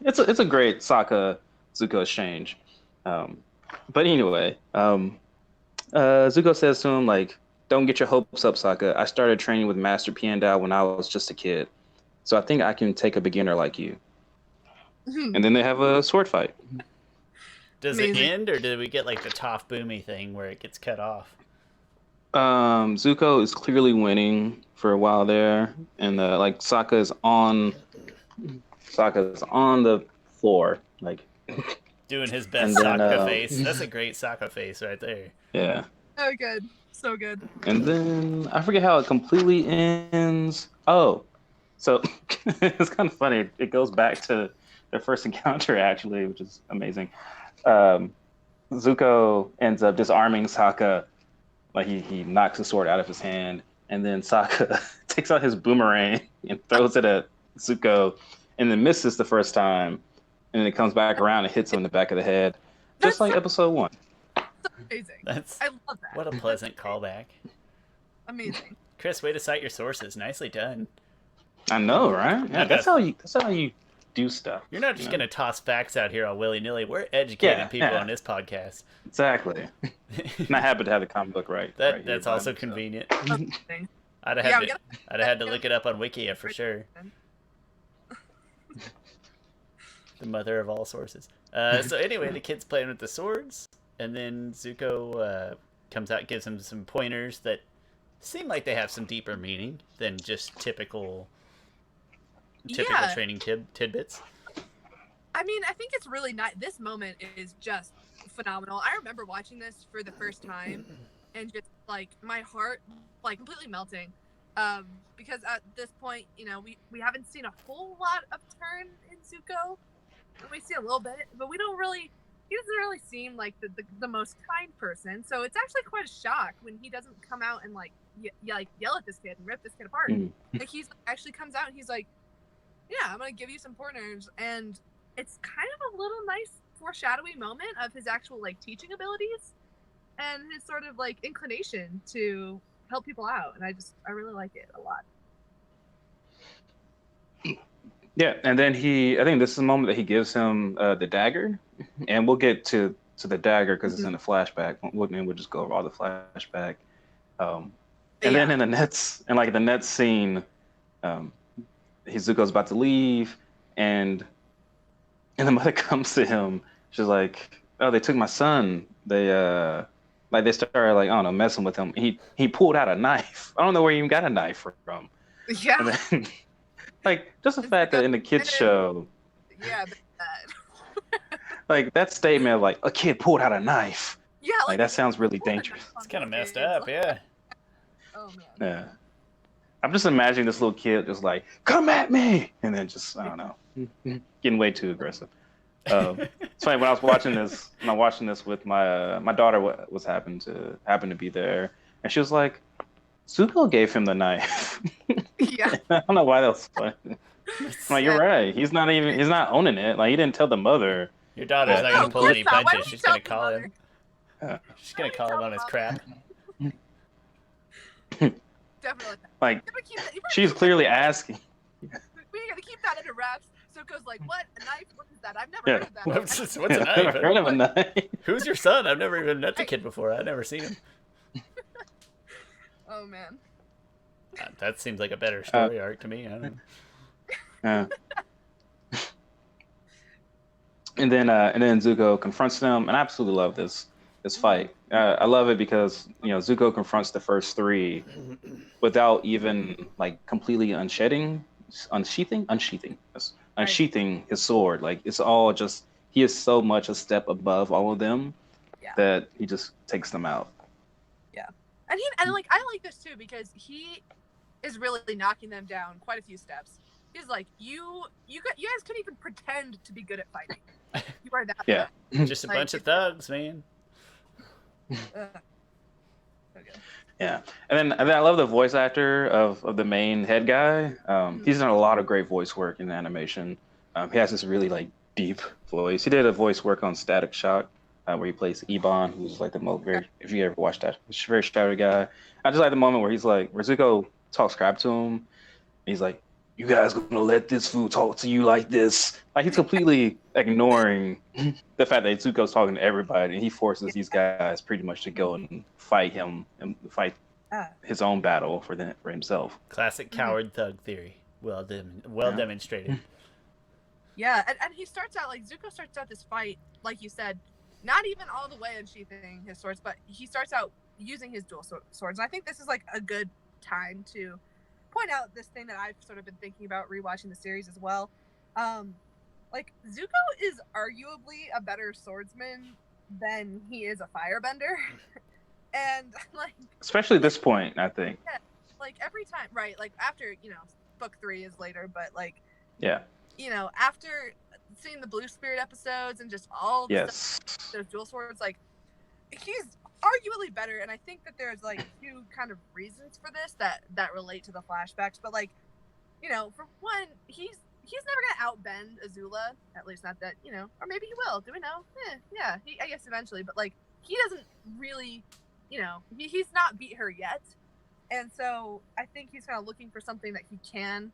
It's a great Sokka Zuko exchange. But anyway, Zuko says to him like, "Don't get your hopes up, Sokka. I started training with Master Piandao when I was just a kid, so I think I can take a beginner like you." And then they have a sword fight. Does it end, or did we get like the Toph Boomy thing where it gets cut off? Zuko is clearly winning for a while there, and like Sokka is on the floor, like doing his best Sokka face. That's a great Sokka face right there. Yeah. So good. So good. And then I forget how it completely ends. Oh, so it's kind of funny. It goes back to their first encounter actually, which is amazing. Zuko ends up disarming Sokka. Like he knocks the sword out of his hand, and then Sokka takes out his boomerang and throws it at Zuko, and then misses the first time, and then it comes back around and hits him in the back of the head, just like episode 1. That's amazing. I love that. What a pleasant callback. Amazing. Chris, way to cite your sources. Nicely done. I know, right? Yeah, that's how you do stuff. You're not just gonna toss facts out here all willy-nilly. We're educating people on this podcast. Exactly. And I happen to have the comic book right. That's also convenient. I'd have had to look it up on Wikia for sure. The mother of all sources. So anyway, the kid's playing with the swords, and then Zuko comes out, gives him some pointers that seem like they have some deeper meaning than just typical training tidbits. I mean, I think it's really nice. This moment is just phenomenal. I remember watching this for the first time and just like my heart like completely melting. Because at this point, you know, we haven't seen a whole lot of turn in Zuko. We see a little bit, but he doesn't really seem like the most kind person. So it's actually quite a shock when he doesn't come out and like yell at this kid and rip this kid apart. Like he's actually comes out and he's like, yeah, I'm gonna give you some pointers, and it's kind of a little nice foreshadowing moment of his actual like teaching abilities and his sort of like inclination to help people out, and I really like it a lot. Yeah, and then I think this is the moment that he gives him the dagger, and we'll get to the dagger because it's in the flashback. We'll just go over all the flashback. And then in the Nets scene, Zuko's about to leave, and the mother comes to him. She's like, oh, they took my son. They like they started like I don't know messing with him. He pulled out a knife. I don't know where he even got a knife from. Yeah. And then like just the fact that in the kids show, Yeah, that. like that statement of like a kid pulled out a knife. Yeah, Like that sounds really dangerous. It's kind of messed up, yeah. Oh man. Yeah. I'm just imagining this little kid just like, come at me, and then just I don't know, getting way too aggressive. It's funny when I was watching this with my daughter was happened to be there, and she was like, Zuko gave him the knife. Yeah. I don't know why that was funny. I'm like, you're right. He's not owning it. Like he didn't tell the mother. Your daughter's not gonna pull any not. punches. She's gonna call him. She's gonna call him on his crap. Definitely. Like she's clearly asking. We gotta keep that under wraps. Zuko's like, what? A knife? What is that? I've never Yeah. heard of that. What's a I've knife? never heard of a knife. Who's your son? I've never even met the kid before. I've never seen him. Oh man. That seems like a better story arc to me. I don't know. Yeah. And then Zuko confronts them, and I absolutely love this fight. I love it because Zuko confronts the first three without even like completely unsheathing his sword. Like it's all just he is so much a step above all of them that he just takes them out. Yeah, and like I like this too because he is really knocking them down quite a few steps. He's like, you guys couldn't even pretend to be good at fighting. You are that. Yeah, just a bunch of thugs, man. Okay. Yeah, and then I love the voice actor of the main head guy. He's done a lot of great voice work in animation. He has this really like deep voice. He did a voice work on Static Shock, where he plays Ebon, who's like the most very. If you ever watched that, he's a very shouty guy. I just like the moment where he's like, where Zuko talks crap to him. He's like, "You guys gonna let this fool talk to you like this?" Like he's completely ignoring the fact that Zuko's talking to everybody, and he forces these guys pretty much to go and fight him and fight his own battle for himself. Classic coward thug theory. Well demonstrated. Yeah, and he starts out like Zuko starts out this fight, like you said, not even all the way unsheathing his swords, but he starts out using his dual swords. And I think this is like a good time to point out this thing that I've sort of been thinking about rewatching the series as well. Like Zuko is arguably a better swordsman than he is a firebender. And like especially this point, I think. Yeah, like every time, right? Like after, book 3 is later, but like after seeing the Blue Spirit episodes and just all the stuff, those dual swords, like he's arguably better, and I think that there's like two kind of reasons for this that relate to the flashbacks. But like, for one, he's never gonna outbend Azula, at least not that, or maybe he will. Do we know? Yeah, I guess eventually, but like he doesn't really, he's not beat her yet, and so I think he's kind of looking for something that he can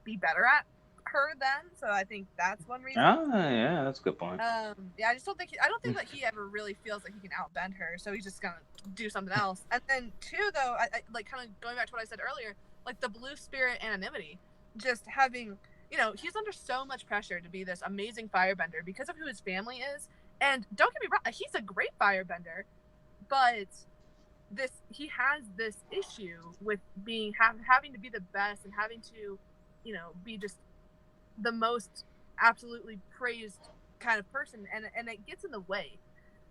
be better at her then. So I think that's one reason. Yeah, that's a good point. I just don't think that he ever really feels like he can outbend her, so he's just gonna do something else. And then two, though, I like kind of going back to what I said earlier, like the Blue Spirit anonymity, just having, he's under so much pressure to be this amazing firebender because of who his family is. And don't get me wrong, he's a great firebender, but he has this issue with having to be the best and having to, be just the most absolutely praised kind of person, and it gets in the way.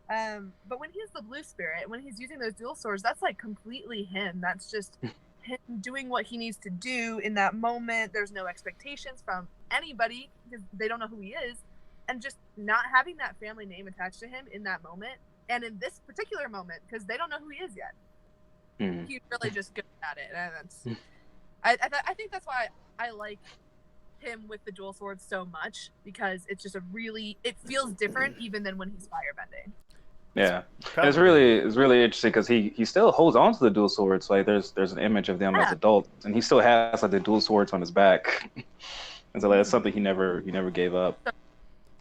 But when he has the Blue Spirit, when he's using those dual swords, that's like completely him. That's just him doing what he needs to do in that moment. There's no expectations from anybody because they don't know who he is, and just not having that family name attached to him in that moment, and in this particular moment because they don't know who he is yet. He's really just good at it, and that's I think that's why I like him with the dual swords so much, because it's just it feels different even than when he's firebending. Yeah, it's really interesting because he still holds on to the dual swords. Like there's an image of them as adults, and he still has like the dual swords on his back, and so like, that's something he never gave up.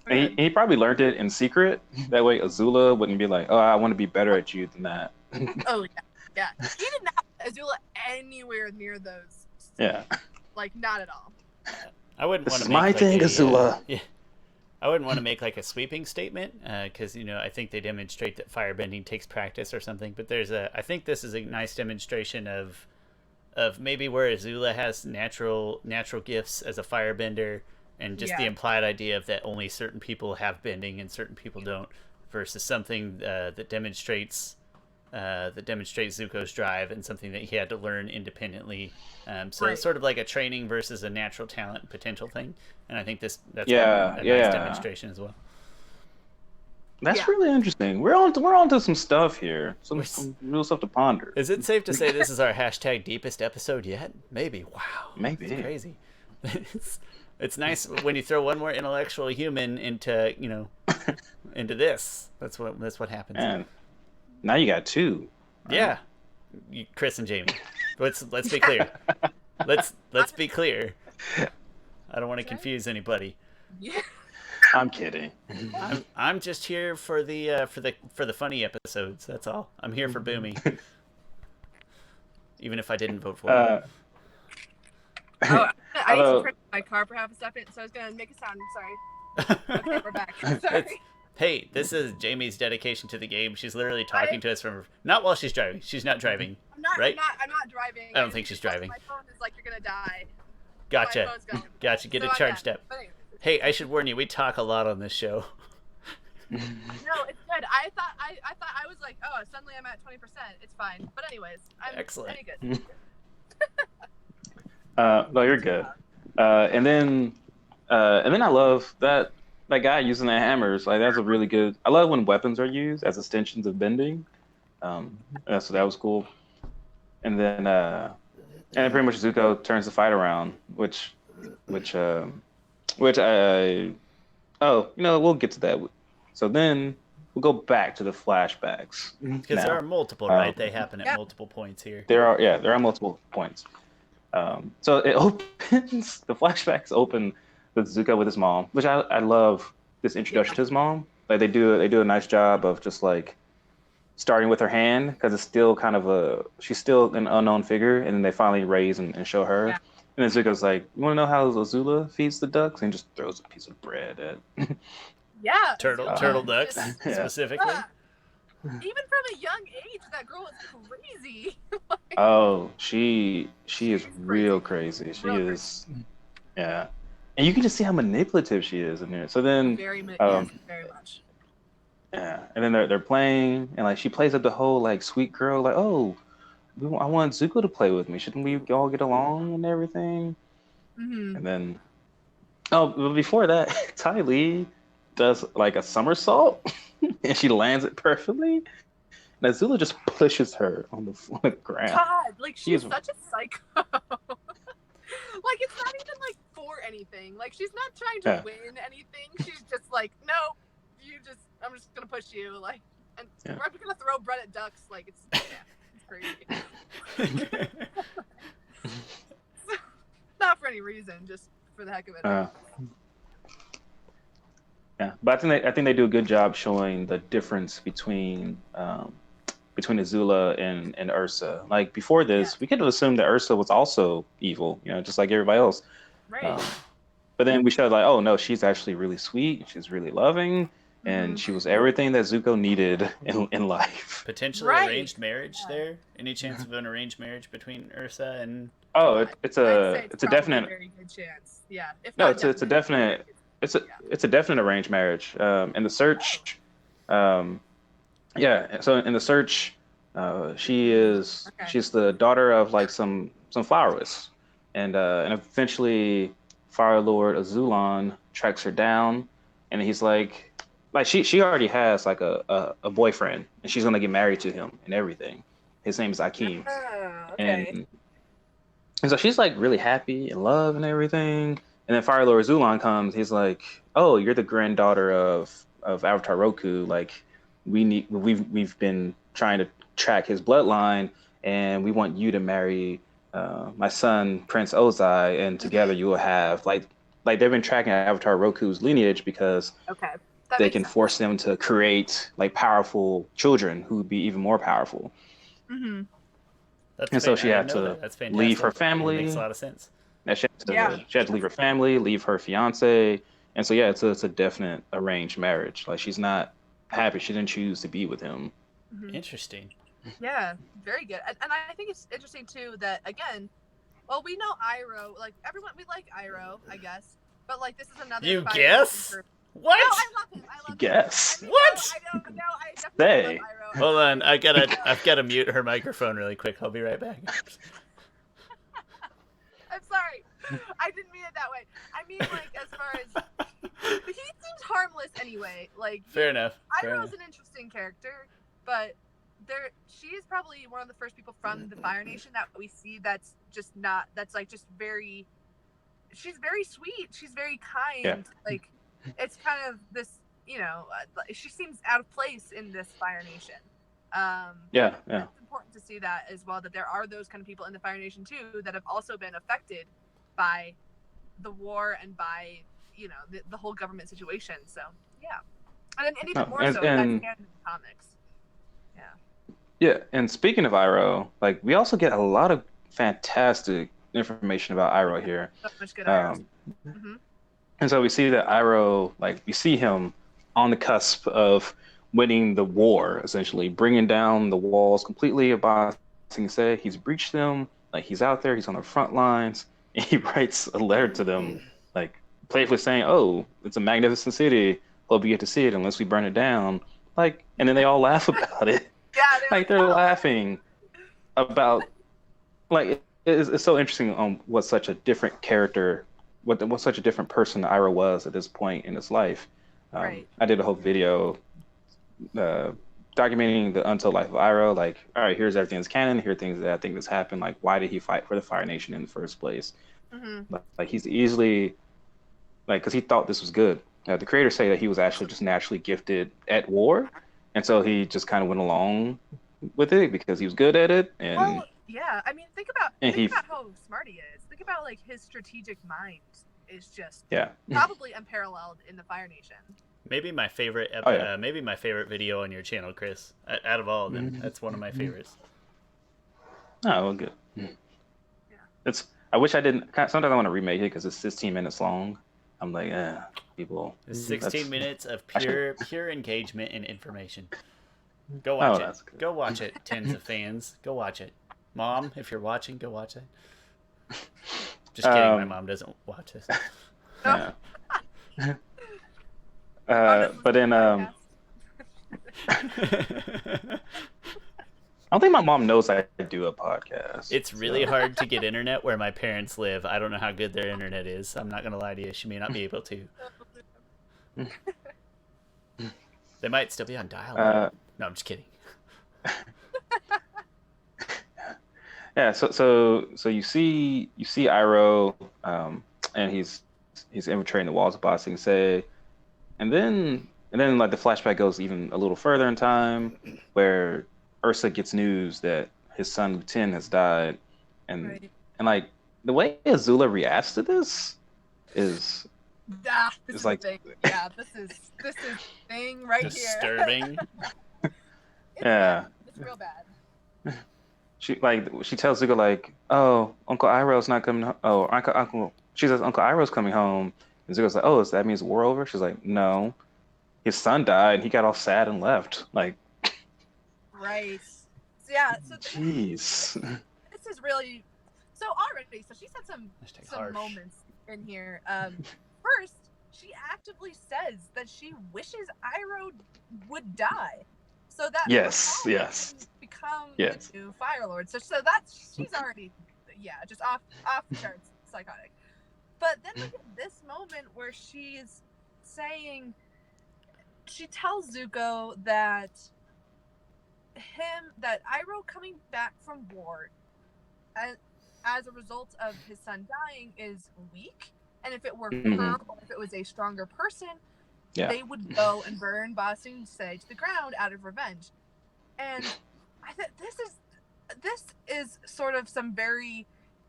And he probably learned it in secret. That way Azula wouldn't be like, "Oh, I want to be better at you than that." Oh yeah. He did not have Azula anywhere near those. Yeah. Like not at all. I wouldn't want to. This is my thing, Azula. Yeah. I wouldn't want to make like a sweeping statement because I think they demonstrate that firebending takes practice or something. But I think this is a nice demonstration of maybe where Azula has natural gifts as a firebender, and just the implied idea of that only certain people have bending and certain people don't, versus something that demonstrates Zuko's drive and something that he had to learn independently. So it's sort of like a training versus a natural talent potential thing, and I think that's a nice demonstration as well. That's really interesting. We're on to some stuff here, some real stuff to ponder. Is it safe to say this is our hashtag deepest episode yet? Maybe. Wow. Maybe. It's crazy. It's nice when you throw one more intellectual human into into this. That's what happens. Man, now you got two. Yeah, Chris and Jaimee. Let's be clear. Let's be clear. I don't want to confuse anybody. Yeah. I'm kidding. I'm just here for the funny episodes. That's all. I'm here for Boomy. Even if I didn't vote for it. I used to print my car for half a second, so I was gonna make a sound. Sorry. Okay, we're back. Sorry. Hey, this is Jaimee's dedication to the game. She's literally talking to us from not while she's driving. She's not driving. I'm not driving. I don't think she's driving. My phone is like, you're gonna die. Gotcha. Gotcha. Get it charged up. Hey, I should warn you. We talk a lot on this show. No, it's good. I thought I was like, oh, suddenly I'm at 20%. It's fine. But anyways, I'm excellent. Good. No, you're good. And then I love that guy using the hammers. Like that's a really good. I love when weapons are used as extensions of bending. So that was cool. And then pretty much Zuko turns the fight around, which we'll get to that. So then we'll go back to the flashbacks. Because there are multiple, right? They happen at multiple points here. There are multiple points. So it opens, the flashbacks open with Zuko with his mom, which I love this introduction to his mom. Like they do a nice job of just like starting with her hand, because it's still kind of she's still an unknown figure, and then they finally raise and show her. Yeah. And then Zuko's like, you want to know how Azula feeds the ducks? And just throws a piece of bread at turtle ducks specifically. Even from a young age, that girl is crazy. She is real crazy. She is, yeah. And you can just see how manipulative she is in there. So then, very much. Yeah, and then they're playing, and like she plays up the whole like sweet girl, like, oh, I want Zuko to play with me. Shouldn't we all get along and everything? Mm-hmm. And then, but before that, Ty Lee does like a somersault, and she lands it perfectly. And Azula just pushes her on the ground. God, like she's such a psycho. Like it's not even like for anything. Like she's not trying to win anything. She's just like, no, I'm just gonna push you. Like, and we're gonna throw bread at ducks. Like it's crazy. Not for any reason, just for the heck of it. Yeah, but I think they do a good job showing the difference between Azula and Ursa. Like before this, we could have assumed that Ursa was also evil, just like everybody else. Right. But then we showed like, oh no, she's actually really sweet. She's really loving, and she was everything that Zuko needed in life. Potentially arranged marriage there. Any chance of an arranged marriage betwing Ursa and? Oh, it's a definite. A very good chance. Yeah. If no, not it's a definite. It's a definite arranged marriage. In the search, So in the search, she's the daughter of like some flowerists, and eventually Fire Lord Azulon tracks her down, and he's like she already has like a boyfriend, and she's gonna get married to him and everything. His name is Akeem, and so she's like really happy in love and everything. And then Fire Lord Azulon comes. He's like, "Oh, you're the granddaughter of Avatar Roku. Like, we've been trying to track his bloodline, and we want you to marry my son Prince Ozai, and together you will have like they've been tracking Avatar Roku's lineage because they can force them to create like powerful children who would be even more powerful." Mm-hmm. And so she had to leave her family. That makes a lot of sense. She had to leave her family, leave her fiance, And so yeah, it's a definite arranged marriage. Like she's not happy. She didn't choose to be with him. Mhm. Interesting. Yeah, very good. And I think it's interesting too that again, well, we know Iroh, like everyone, we like Iroh, I guess, but like this is another. You Fire guess? Nation What? No, I love him. I You love him. guess. I mean, What? No, I definitely Say. love Iroh. Hold on, I've gotta mute her microphone really quick. I'll be right back. I'm sorry. I didn't mean it that way. I mean, like, as far as he seems harmless anyway. Like, Fair enough. Iroh's an interesting character, but she is probably one of the first people from the Fire Nation that we see that's just not. That's like just very. She's very sweet. She's very kind. Yeah. Like, it's kind of this. You know, she seems out of place in this Fire Nation. Yeah. It's important to see that as well, that there are those kind of people in the Fire Nation too that have also been affected by the war and by, you know, the whole government situation. So yeah, and even more so that's canon in the comics. Yeah. Yeah, and speaking of Iroh, like we also get a lot of fantastic information about Iroh here. So much good Iroh. And so we see that Iroh, like we see him on the cusp of winning the war, essentially bringing down the walls completely of Ba Sing Se. He's breached them, like he's out there, he's on the front lines, and he writes a letter to them, like playfully saying, "Oh, it's a magnificent city. Hope you get to see it unless we burn it down." Like, and then they all laugh about it. Yeah, like they're laughing about, like it's so interesting on what such a different character, what such a different person Iroh was at this point in his life. Right. I did a whole video documenting the untold life of Iroh. Like, all right, here's everything that's canon. Here are things that I think that's happened. Like, why did he fight for the Fire Nation in the first place? Like, he's easily, like, because he thought this was good. The creators say that he was actually just naturally gifted at war, and so he just kind of went along with it because he was good at it. And well, yeah, I mean, think about how smart he is. Think about like his strategic mind is just probably unparalleled in the Fire Nation. Maybe my favorite, maybe my favorite video on your channel, Chris. Out of all of them, that's one of my favorites. Oh, well, good. Yeah. I wish I didn't. Sometimes I want to remake it because it's 16 minutes long. I'm like, people. It's 16 minutes of pure engagement and information. Go watch it. Good. Go watch it, tens of fans. Go watch it. Mom, if you're watching, go watch it. Just kidding. My mom doesn't watch this. Yeah. But then, I don't think my mom knows I do a podcast. It's really hard to get internet where my parents live. I don't know how good their internet is. I'm not going to lie to you. She may not be able to. They might still be on dial-up. No, I'm just kidding. Yeah, so you see Iroh, and he's infiltrating the walls of Ba Sing Se. And then like the flashback goes even a little further in time, where Ursa gets news that his son Ten has died, and like the way Azula reacts to this is like thing. Yeah, this is thing right disturbing. Here. Yeah, it's real bad. She tells Zuko like, "Oh, Uncle Iroh's not coming. Uncle." She says, "Uncle Iroh's coming home." And Zuko's like, "Oh, so that means war over?" She's like, "No, his son died, and he got all sad and left." Like, right. So, yeah. So jeez. This is really so already. So she's had some harsh moments in here. First, she actively says that she wishes Iroh would die, so that yes, become the new Fire Lord. So that's she's already just off the charts psychotic. But then we get this moment where she's saying, she tells Zuko that Iroh coming back from war as a result of his son dying is weak, and if it were her, or if it was a stronger person, they would go and burn Ba Sing Se to the ground out of revenge. And I think this is sort of some very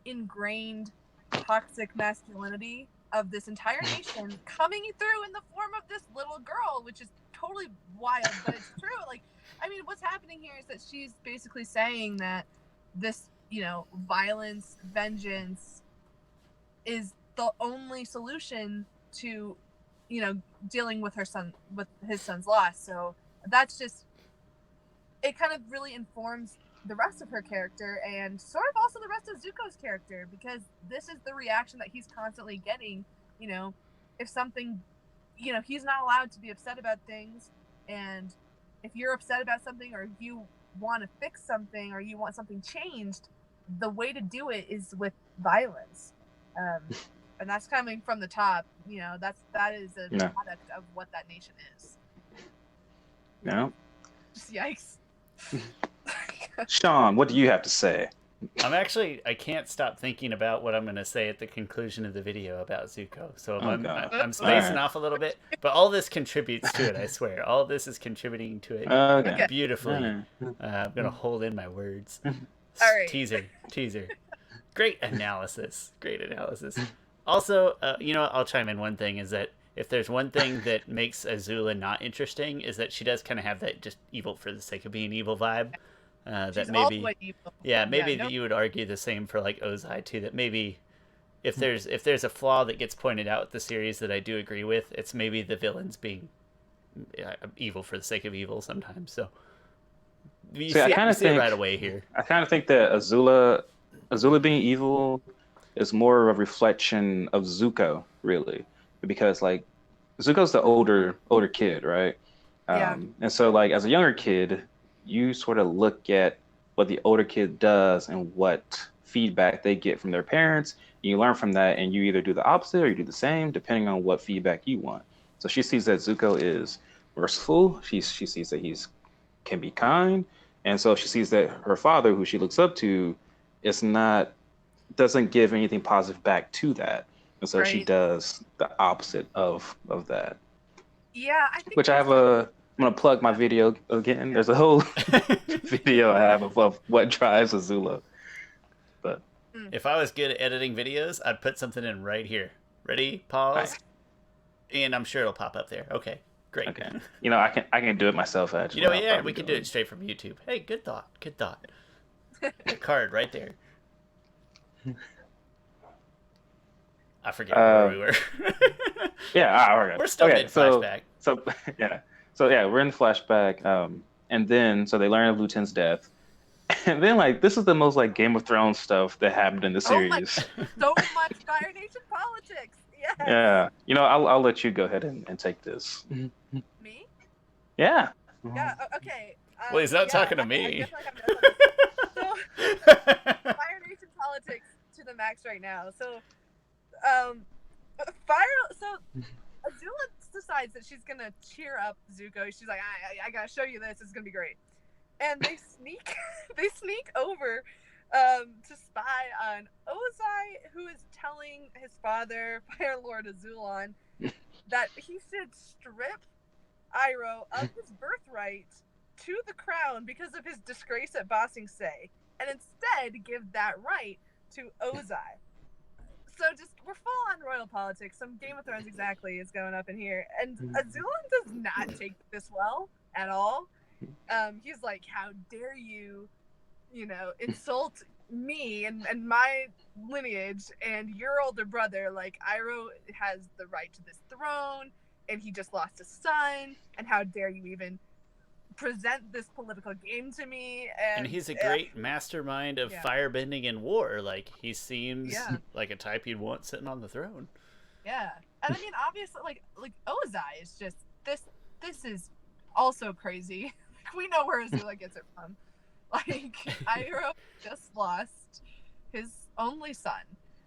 ingrained toxic masculinity of this entire nation coming through in the form of this little girl, which is totally wild, but it's true. Like, I mean, what's happening here is that she's basically saying that this, violence, vengeance is the only solution to dealing with his son's loss. So that's just, it kind of really informs the rest of her character and sort of also the rest of Zuko's character, because this is the reaction that he's constantly getting. If something, he's not allowed to be upset about things, and if you're upset about something, or if you want to fix something, or you want something changed, the way to do it is with violence. And that's coming from the top. That is a product of what that nation is. Yeah. Just yikes. Shawn, what do you have to say? I can't stop thinking about what I'm going to say at the conclusion of the video about Zuko. So I'm spacing off a little bit, but all this contributes to it, I swear. All this is contributing to it beautifully. I'm going to hold in my words. All right. Teaser. Great analysis. Also, I'll chime in one thing, is that if there's one thing that makes Azula not interesting, is that she does kind of have that just evil for the sake of being evil vibe. That maybe, that you would argue the same for like Ozai too. That maybe if there's a flaw that gets pointed out with the series that I do agree with, it's maybe the villains being evil for the sake of evil sometimes. So you see it right away here. I kind of think that Azula being evil is more of a reflection of Zuko, really, because like Zuko's the older kid, right? And so like as a younger kid, you sort of look at what the older kid does and what feedback they get from their parents. You learn from that, and you either do the opposite or you do the same, depending on what feedback you want. So she sees that Zuko is merciful. She sees that can be kind, and so she sees that her father, who she looks up to, doesn't give anything positive back to that, and so she does the opposite of that. Yeah, I think. Which I'm going to plug my video again. There's a whole video I have of what drives Azula. But if I was good at editing videos, I'd put something in right here. Ready? Pause. And I'm sure it'll pop up there. Okay, great. Okay. I can do it myself, actually. We can do it straight from YouTube. Hey, good thought. The card right there. I forget where we were. We're still in flashback. So we're in flashback, and then so they learn of Luten's death, and then like this is the most like Game of Thrones stuff that happened in the series. So much Fire Nation politics. Yeah. I'll let you go ahead and take this. Me? Yeah. Yeah. Okay. Well, he's not talking to me. So Fire Nation politics to the max right now. So, Azula decides that she's gonna cheer up Zuko. She's like, I gotta show you this. It's gonna be great. And they sneak over to spy on Ozai, who is telling his father, Fire Lord Azulon, that he should strip Iroh of his birthright to the crown because of his disgrace at Ba Sing Se, and instead give that right to Ozai. So we're full on royal politics. Some Game of Thrones exactly is going up in here. And Azulon does not take this well at all. He's like, how dare you, insult me and my lineage and your older brother. Like, Iroh has the right to this throne, and he just lost his son. And how dare you even present this political game to me? And he's a great mastermind of firebending and war. Like, he seems like a type you'd want sitting on the throne. Yeah. And I mean, obviously, like Ozai is just this is also crazy. We know where Azula gets it from. Like, Iroh just lost his only son.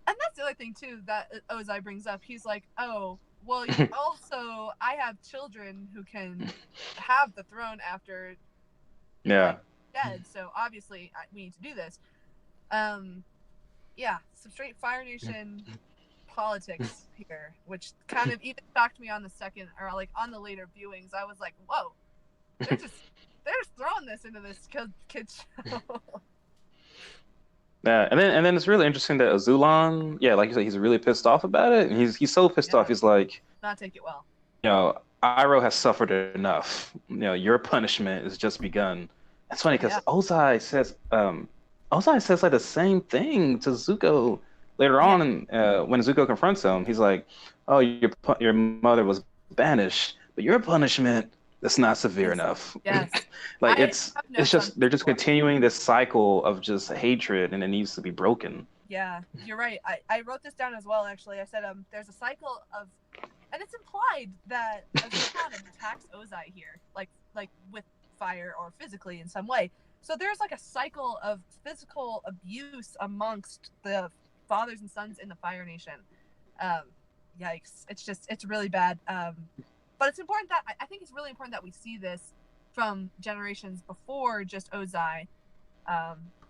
And that's the other thing too that Ozai brings up. He's like, oh, well, also, I have children who can have the throne after dead, so obviously we need to do this. Some straight Fire Nation politics here, which kind of even shocked me on the second, or like on the later viewings. I was like, whoa, they're just throwing this into this kid's show. Yeah, and then it's really interesting that Azulon, like you said, he's really pissed off about it, and he's so pissed off. He's like, not take it well. Iroh has suffered enough. Your punishment has just begun. It's funny because Ozai says like the same thing to Zuko later on, when Zuko confronts him. He's like, "Oh, your mother was banished, but your punishment, that's not severe enough. Yes. Like I it's have no it's just sons they're just before. continuing this cycle of just hatred, and it needs to be broken. Yeah, you're right. I wrote this down as well, actually. I said there's a cycle of, and it's implied that Azula attacks Ozai here, like with fire or physically in some way. So there's like a cycle of physical abuse amongst the fathers and sons in the Fire Nation. Yikes! It's really bad. But it's important that I think it's really important that we see this from generations before just Ozai,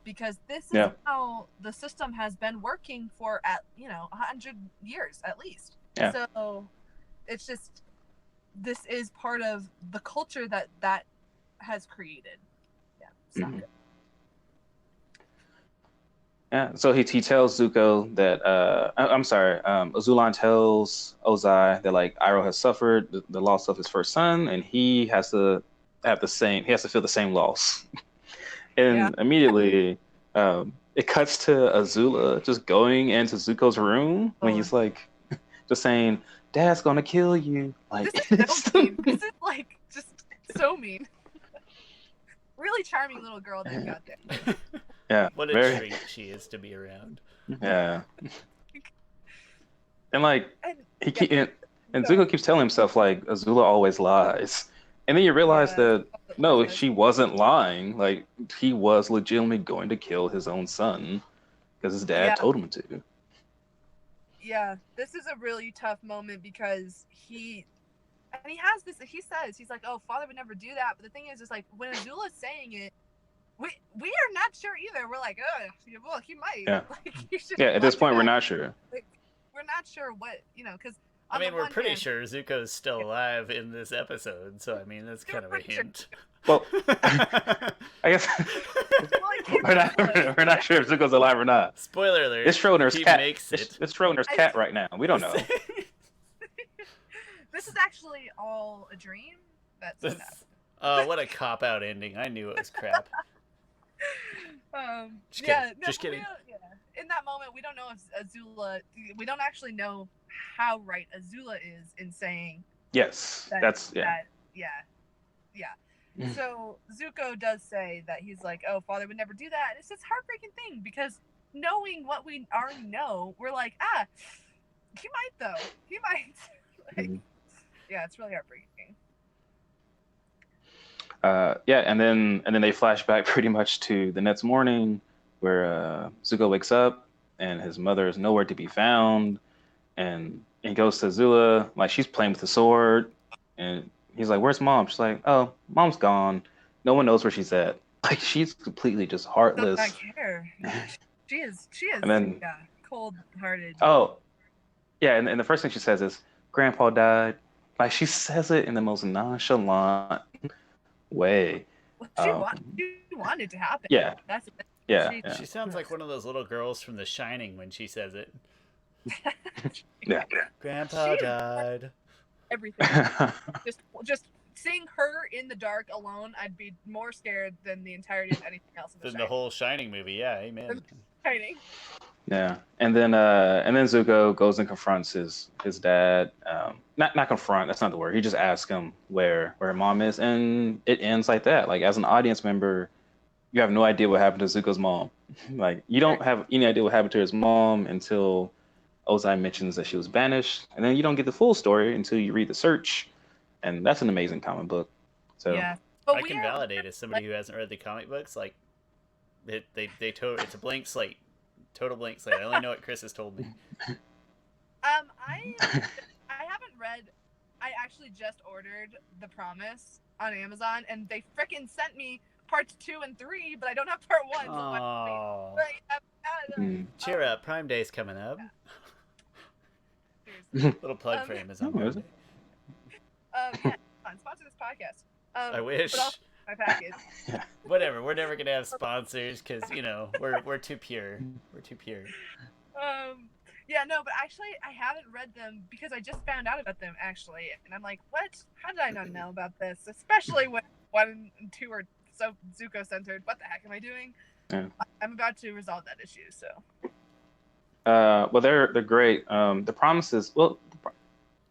because this is how the system has been working for 100 years at least. Yeah. So it's just, this is part of the culture that has created. Yeah, it's not good. Yeah, so he tells Zuko that I'm sorry, Azulon tells Ozai that like Iroh has suffered the loss of his first son, and he has to feel the same loss. And immediately it cuts to Azula just going into Zuko's room when he's like just saying, "Dad's gonna kill you." Like this is so mean. This is like just so mean. Really charming little girl they've got there. Yeah, what a treat she is to be around. Yeah. And like and Zuko keeps telling himself like Azula always lies. And then you realize that no, she wasn't lying. Like he was legitimately going to kill his own son because his dad told him to. Yeah, this is a really tough moment because he has this. He says he's like, "Oh, father would never do that." But the thing is like when Azula's saying it, we are not sure either. We're like, "Oh, well, he might." Yeah. Like, you should At this point, we're not sure. Like, we're not sure what because. I mean, we're pretty sure Zuko's still alive in this episode, so I mean, that's kind of a hint. Well, I guess we're not sure if Zuko's alive or not. Spoiler alert. It's Schrodinger's cat. Makes it. It's Schrodinger's cat right now. We don't know. This is actually all a dream. What a cop-out ending. I knew it was crap. Just kidding. In that moment, we don't know if Azula. We don't actually know how right Azula is in saying. Yes, So Zuko does say that he's like, "Oh, father would never do that." And it's this heartbreaking thing because knowing what we already know, we're like, he might though. He might. Yeah, it's really heartbreaking. And then they flash back pretty much to the next morning where Zuko wakes up and his mother is nowhere to be found, and he goes to Azula like she's playing with the sword, and he's like, "Where's mom?" She's like, "Oh, mom's gone. No one knows where she's at." Like she's completely just heartless. I care. She is. And then cold-hearted. Oh, yeah, and the first thing she says is, "Grandpa died." Like she says it in the most nonchalant way. She wanted to happen. Yeah. She sounds like one of those little girls from The Shining when she says it. Yeah. Grandpa died. Everything. just seeing her in the dark alone, I'd be more scared than the entirety of anything else in The Shining. The whole Shining movie, yeah, amen. Shining. Yeah, and then Zuko goes and confronts his dad. Not confront. That's not the word. He just asks him where her mom is, and it ends like that. Like as an audience member, you have no idea what happened to Zuko's mom. Like you don't have any idea what happened to his mom until Ozai mentions that she was banished, and then you don't get the full story until you read The Search, and that's an amazing comic book. So yeah, I can validate as somebody who hasn't read the comic books. Like it's a blank slate. Total blank slate. I only know what Chris has told me. I haven't read. I actually just ordered The Promise on Amazon, and they frickin' sent me parts 2 and 3, but I don't have part 1. Oh. Cheer up! Prime Day's coming up. Little plug for Amazon. Yeah, sponsor this podcast. I wish. My package. Whatever. We're never gonna have sponsors because we're too pure. We're too pure. Yeah, no, but actually I haven't read them because I just found out about them actually, and I'm like, what? How did I not know about this? Especially when 1 and 2 are so Zuko centered. What the heck am I doing? Yeah. I'm about to resolve that issue. So. Well, they're great. The Promises. Well,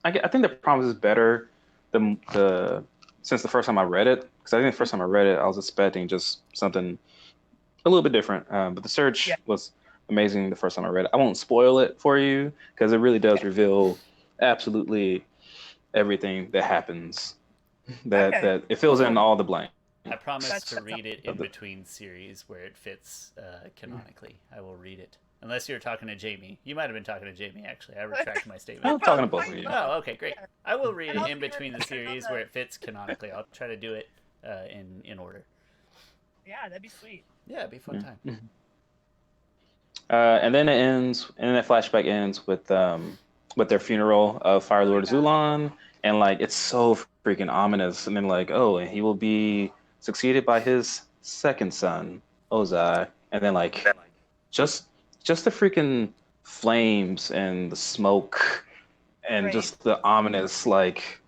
I think the promise is better the since the first time I read it, because I think the first time I read it, I was expecting just something a little bit different. But the search Yeah. was amazing the first time I read it. I won't spoil it for you because it really does reveal absolutely everything that happens. That it fills in all the blank. I promise to That's read it in between series where it fits canonically. I will read it. Unless you're talking to Jaimee. You might have been talking to Jaimee, actually. I retract my statement. I'm talking to both of you. Oh, okay, great. I will read And it also in between the you're- series where it fits canonically. I'll try to do it in order. Yeah, that'd be sweet. Yeah, it'd be a fun time. And then it ends, and then that flashback ends with their funeral of Fire Lord Zulon, and like it's so freaking ominous. And then like, oh, and he will be succeeded by his second son, Ozai, and then like just the freaking flames and the smoke and Right. just the ominous like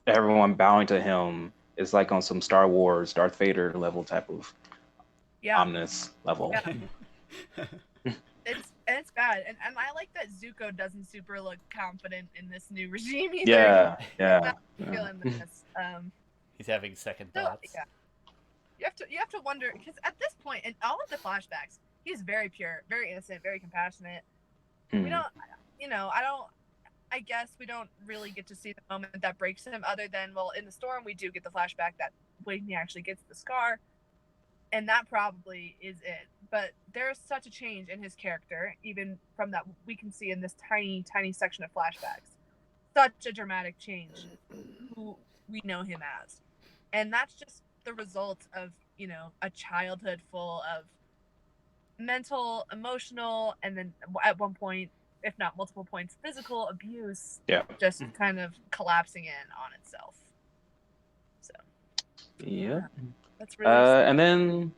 everyone bowing to him is like on some Star Wars Darth Vader level type of ominous level. Yeah. It's bad, and I like that Zuko doesn't super look confident in this new regime either. Yeah. Feeling this. He's having second So, thoughts. yeah. You have to wonder, because at this point in all of the flashbacks, he's very pure, very innocent, very compassionate. We don't, I guess we don't really get to see the moment that breaks him, other than, well, in the storm we do get the flashback that when he actually gets the scar, and that probably is it. But there's such a change in his character, even from that we can see in this tiny section of flashbacks. Such a dramatic change who we know him as. And that's just the result of, a childhood full of mental, emotional, and then at one point, if not multiple points, physical abuse. Yeah. Just kind of collapsing in on itself. So. Yeah. That's really and then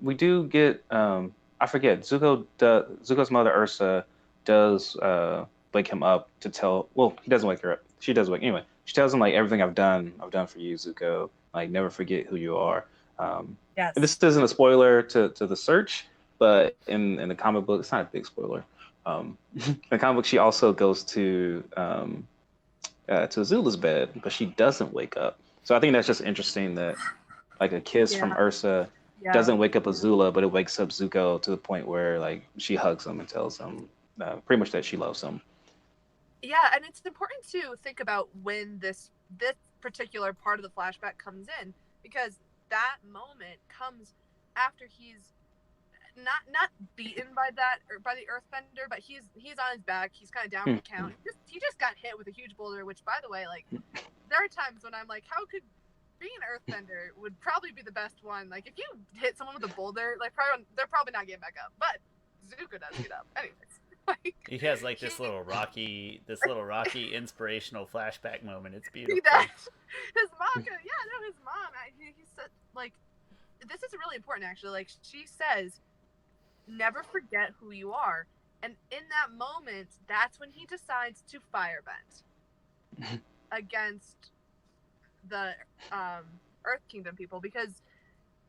we do get I forget, Zuko's mother Ursa does wake him up to tell, well, he doesn't wake her up. She does wake anyway. She tells him like everything I've done for you, Zuko. Like never forget who you are. Yes. And this isn't a spoiler to the search, but in the comic book, it's not a big spoiler. In the comic book, she also goes to Azula's bed, but she doesn't wake up. So I think that's just interesting that like a kiss from Ursa doesn't wake up Azula, but it wakes up Zuko to the point where like she hugs him and tells him pretty much that she loves him. Yeah, and it's important to think about when this particular part of the flashback comes in, because that moment comes after he's not beaten by the earthbender, but he's on his back, he's kind of down with the count. He just got hit with a huge boulder, which, by the way, like there are times when I'm like, how could being an earthbender would probably be the best one. Like if you hit someone with a boulder, like they're probably not getting back up, but Zuko does get up anyways. Like, he has like this little rocky inspirational flashback moment. It's beautiful. He does. His mom, his mom. He said, like, this is really important actually. Like she says, never forget who you are, and in that moment, that's when he decides to firebend against the Earth Kingdom people,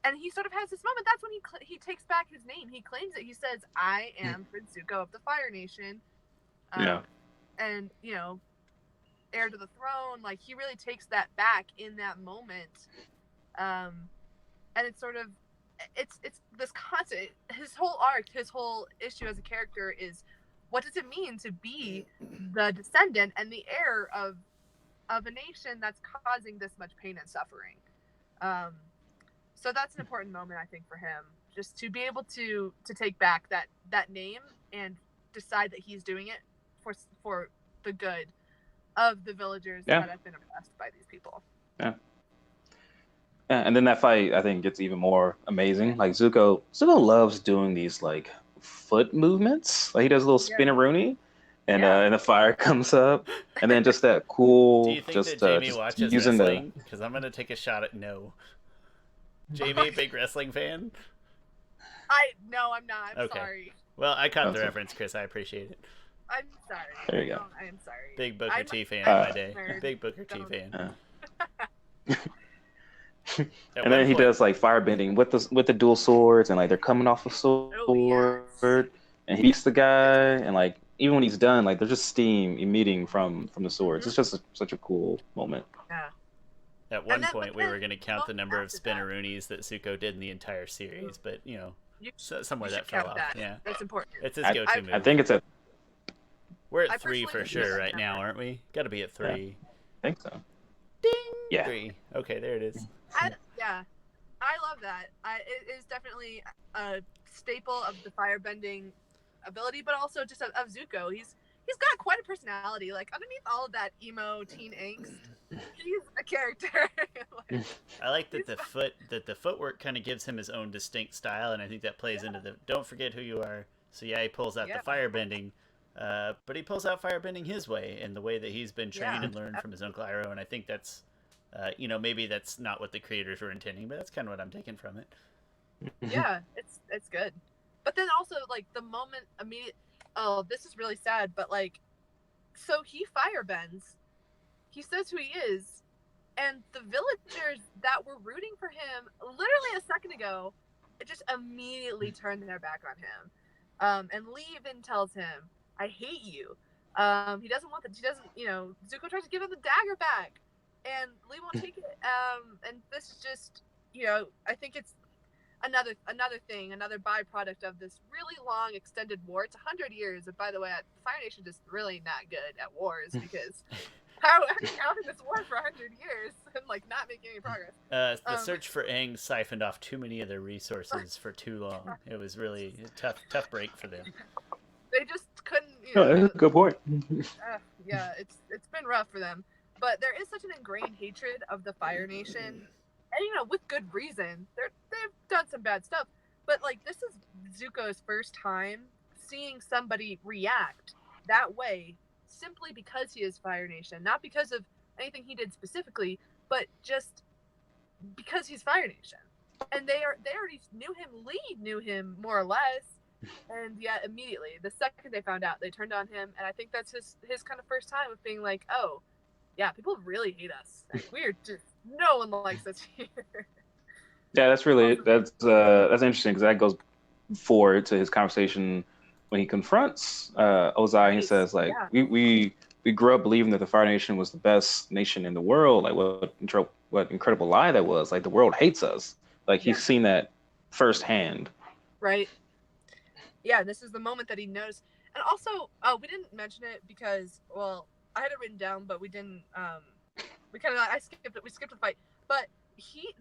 and he sort of has this moment. That's when he takes back his name. He claims it. He says, "I am Prince Zuko of the Fire Nation." And heir to the throne. Like he really takes that back in that moment. And it's sort of it's this constant. His whole arc, his whole issue as a character is, what does it mean to be the descendant and the heir of a nation that's causing this much pain and suffering. So that's an important moment, I think, for him, just to be able to take back that name and decide that he's doing it for the good of the villagers that have been oppressed by these people. Yeah. And then that fight, I think, gets even more amazing. Like Zuko loves doing these like foot movements. Like he does a little spinneroonie. And the fire comes up, and then just that cool. Do you think that Jaimee watches wrestling? Because I'm gonna take a shot at no. Jaimee, big wrestling fan? No, I'm not. I'm sorry. Well, I caught the reference, Chris. I appreciate it. I'm sorry. There you go. I am sorry. Big Booker T fan in my day. Big Booker T fan. And then he does like firebending with the dual swords, and like they're coming off a sword, and he beats the guy, and like even when he's done, like there's just steam emitting from the swords. Mhm. It's just such a cool moment. Yeah. At one then- point, but we then were going to count the number of after that- spinneroonies that Zuko did in the entire series, but you know, You, somewhere you that should fell count off. that. Yeah, That's important. it's his I- go-to move. I think it's at We're at I 3 for personally sure think right it's now, number. aren't we? Got to be at 3. I think so. Ding. Yeah. 3. Okay, there it is. Yeah, I love that. It is definitely a staple of the firebending ability, but also just of Zuko. He's got quite a personality. Like underneath all of that emo teen angst, he's a character. Like, I like that the footwork kind of gives him his own distinct style, and I think that plays into the don't forget who you are. So yeah, he pulls out the firebending, but he pulls out firebending his way, in the way that he's been trained and learned from his Uncle Iroh, and I think that's, maybe that's not what the creators were intending, but that's kind of what I'm taking from it. yeah, it's good. But then also like the moment immediate. Oh, this is really sad, but like, so he firebends. He says who he is, and the villagers that were rooting for him literally a second ago, just immediately turned their back on him. And Lee even tells him, "I hate you." He doesn't want that. He doesn't. Zuko tries to give him the dagger back, and Lee won't take it. And this is just, I think it's another thing, another byproduct of this really long extended war. It's 100 years, and by the way, Fire Nation is really not good at wars, because how in this war for 100 years and like not making any progress. The search for Aang siphoned off too many of their resources for too long. It was really a tough break for them. They just couldn't. That's a good point. Yeah, it's been rough for them, but there is such an ingrained hatred of the Fire Nation. And with good reason. They've done some bad stuff, but like this is Zuko's first time seeing somebody react that way, simply because he is Fire Nation, not because of anything he did specifically, but just because he's Fire Nation. And they already knew him. Lee knew him more or less, and yet immediately the second they found out, they turned on him. And I think that's his kind of first time of being like, oh, yeah, people really hate us. We're just no one likes us here. Yeah, that's interesting, because that goes forward to his conversation when he confronts Ozai. He says, like, we grew up believing that the Fire Nation was the best nation in the world. Like, what incredible lie that was. Like, the world hates us. Like, he's seen that firsthand. Right. Yeah, this is the moment that he knows. And also, we didn't mention it because, well, I had it written down, but we didn't. We skipped a fight. But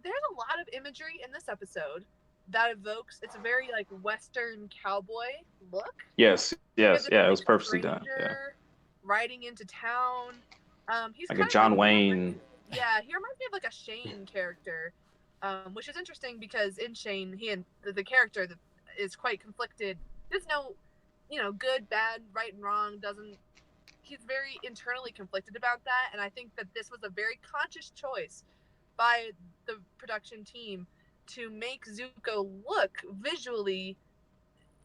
there's a lot of imagery in this episode that evokes. It's a very like Western cowboy look. Yes. Yeah, it was like, purposely done. Yeah. Riding into town. He's like kind a John of Wayne. Yeah, he reminds me of like a Shane character, which is interesting because in Shane, the character that is quite conflicted. There's no, good, bad, right, and wrong. He's very internally conflicted about that, and I think that this was a very conscious choice by the production team to make Zuko look visually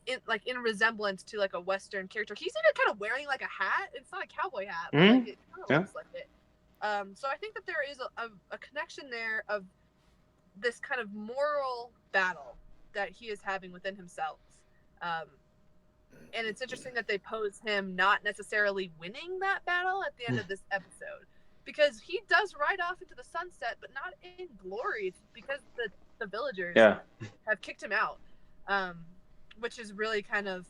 in resemblance to like a Western character. He's even kind of wearing like a hat. It's not a cowboy hat, but like it kind of looks like it. So I think that there is a connection there of this kind of moral battle that he is having within himself. And it's interesting that they pose him not necessarily winning that battle at the end of this episode, because he does ride off into the sunset, but not in glory. It's because the villagers have kicked him out, which is really kind of,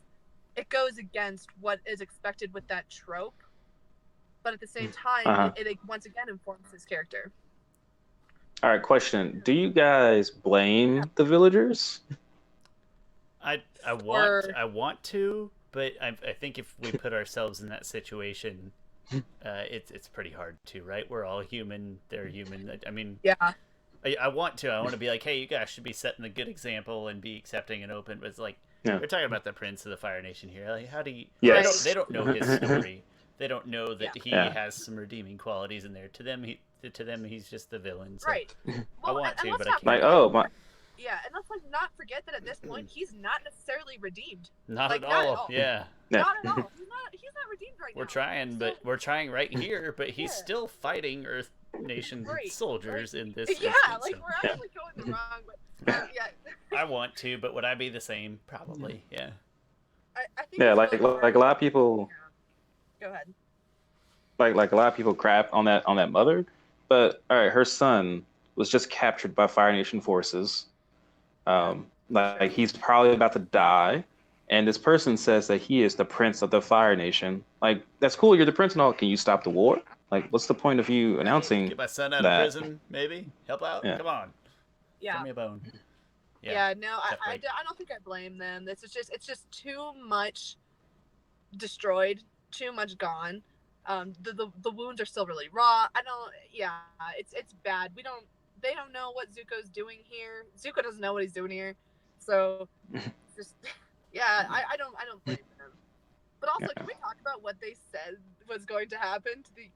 it goes against what is expected with that trope, but at the same time, it once again informs his character. All right, question. Do you guys blame the villagers? I want to, but I think if we put ourselves in that situation, it's pretty hard to, right? We're all human. They're human. I mean, I want to. I want to be like, hey, you guys should be setting a good example and be accepting and open. But it's like, we're talking about the Prince of the Fire Nation here. Like, how do you? Yes. They don't know his story. They don't know that he has some redeeming qualities in there. To them, he's just the villain. So right. Well, I want to, but I can't. Like, oh my. Yeah, and let's not forget that at this point he's not necessarily redeemed. Not at all. Yeah. Not at all. He's not redeemed right now. We're trying right here, but he's still fighting Earth Nation soldiers in this. Yeah, instance, like we're actually going the wrong way. I want to, but would I be the same? Probably. Yeah. I think Yeah, it's like really hard. like a lot of people Go ahead. like a lot of people crap on that mother, but all right, her son was just captured by Fire Nation forces. Like he's probably about to die, and this person says that he is the prince of the Fire Nation. Like that's cool, you're the prince and all. Can you stop the war? Like, what's the point of you announcing Get my son out of that? prison, maybe help out. Yeah. Come on, Yeah. throw me a bone. Yeah, no, tough I break. don't think I blame them. It's just too much destroyed, too much gone. The wounds are still really raw. It's bad. They don't know what Zuko's doing here. Zuko doesn't know what he's doing here. So just I don't blame them. But also, can we talk about what they said was going to happen to the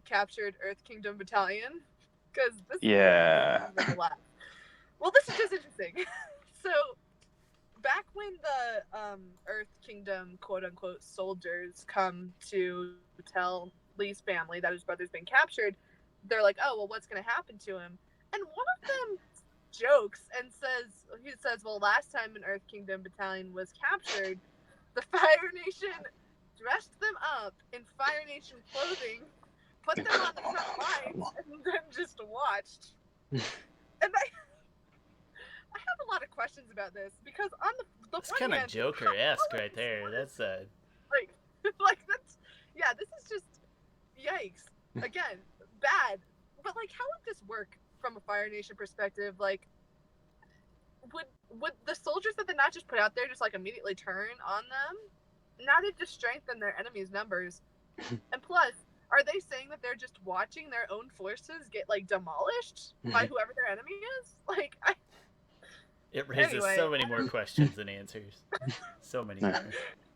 captured Earth Kingdom battalion? Because this is well, this is just interesting. So, back when the Earth Kingdom quote-unquote soldiers come to tell Lee's family that his brother's been captured, they're like, oh, well, what's going to happen to him? And one of them jokes and says, well, last time an Earth Kingdom battalion was captured, the Fire Nation dressed them up in Fire Nation clothing, put them on the front lines, and then just watched. And I have a lot of questions about this because on the It's kind of Joker-esque right there. That's like that's this is just yikes. Again, bad. But like, how would this work from a Fire Nation perspective? Like, would the soldiers that they not just put out there just like immediately turn on them? Now they've just strengthened their enemies' numbers, and plus, are they saying that they're just watching their own forces get like demolished by whoever their enemy is? Like, it raises so many more questions than answers. So many more.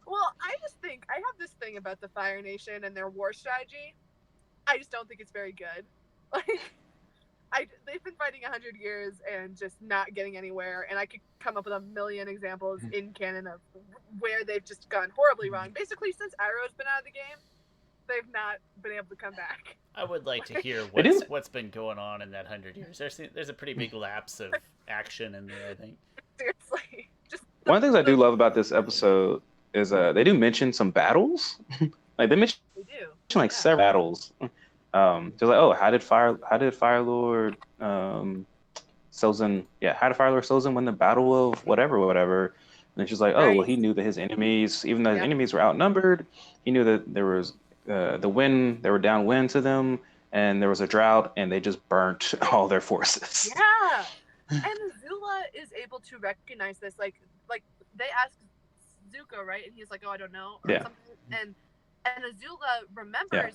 Well, I just think I have this thing about the Fire Nation and their war strategy. I just don't think it's very good. Like, they've been fighting 100 years and just not getting anywhere. And I could come up with a million examples in canon of where they've just gone horribly wrong. Basically, since Arrow's been out of the game, they've not been able to come back. I would like to hear what's been going on in that 100 years. There's a pretty big lapse of action in there, I think. Seriously. One of the things I do love about this episode is they do mention some battles. Like they mention like several battles. Just like, oh, how did Fire Lord Sozin win the battle of whatever? And then she's like, oh, well, he knew that his enemies, even though his enemies were outnumbered, he knew that there was the wind, they were downwind to them, and there was a drought, and they just burnt all their forces. Yeah, and Azula is able to recognize this. Like they asked Zuko, right, and he's like, oh, I don't know, or something, and Azula remembers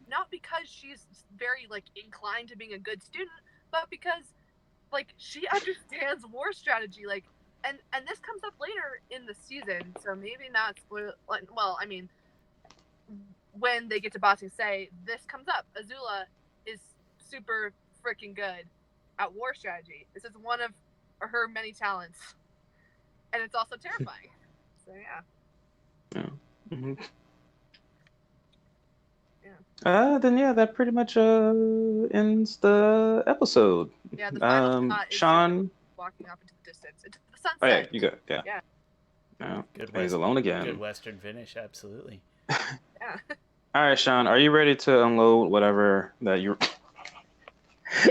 not because she's very like inclined to being a good student, but because like she understands war strategy. Like, and this comes up later in the season, so maybe not spoil. Well, I mean, when they get to Ba Sing Se, this comes up. Azula is super freaking good at war strategy. This is one of her many talents, and it's also terrifying. So yeah. Mm-hmm. That pretty much ends the episode. Yeah, the final shot is Shawn walking off into the distance, into the sunset. Oh yeah, you go. Yeah. Yeah. He's alone again. Good Western finish, absolutely. Yeah. All right, Shawn, are you ready to unload whatever that you're?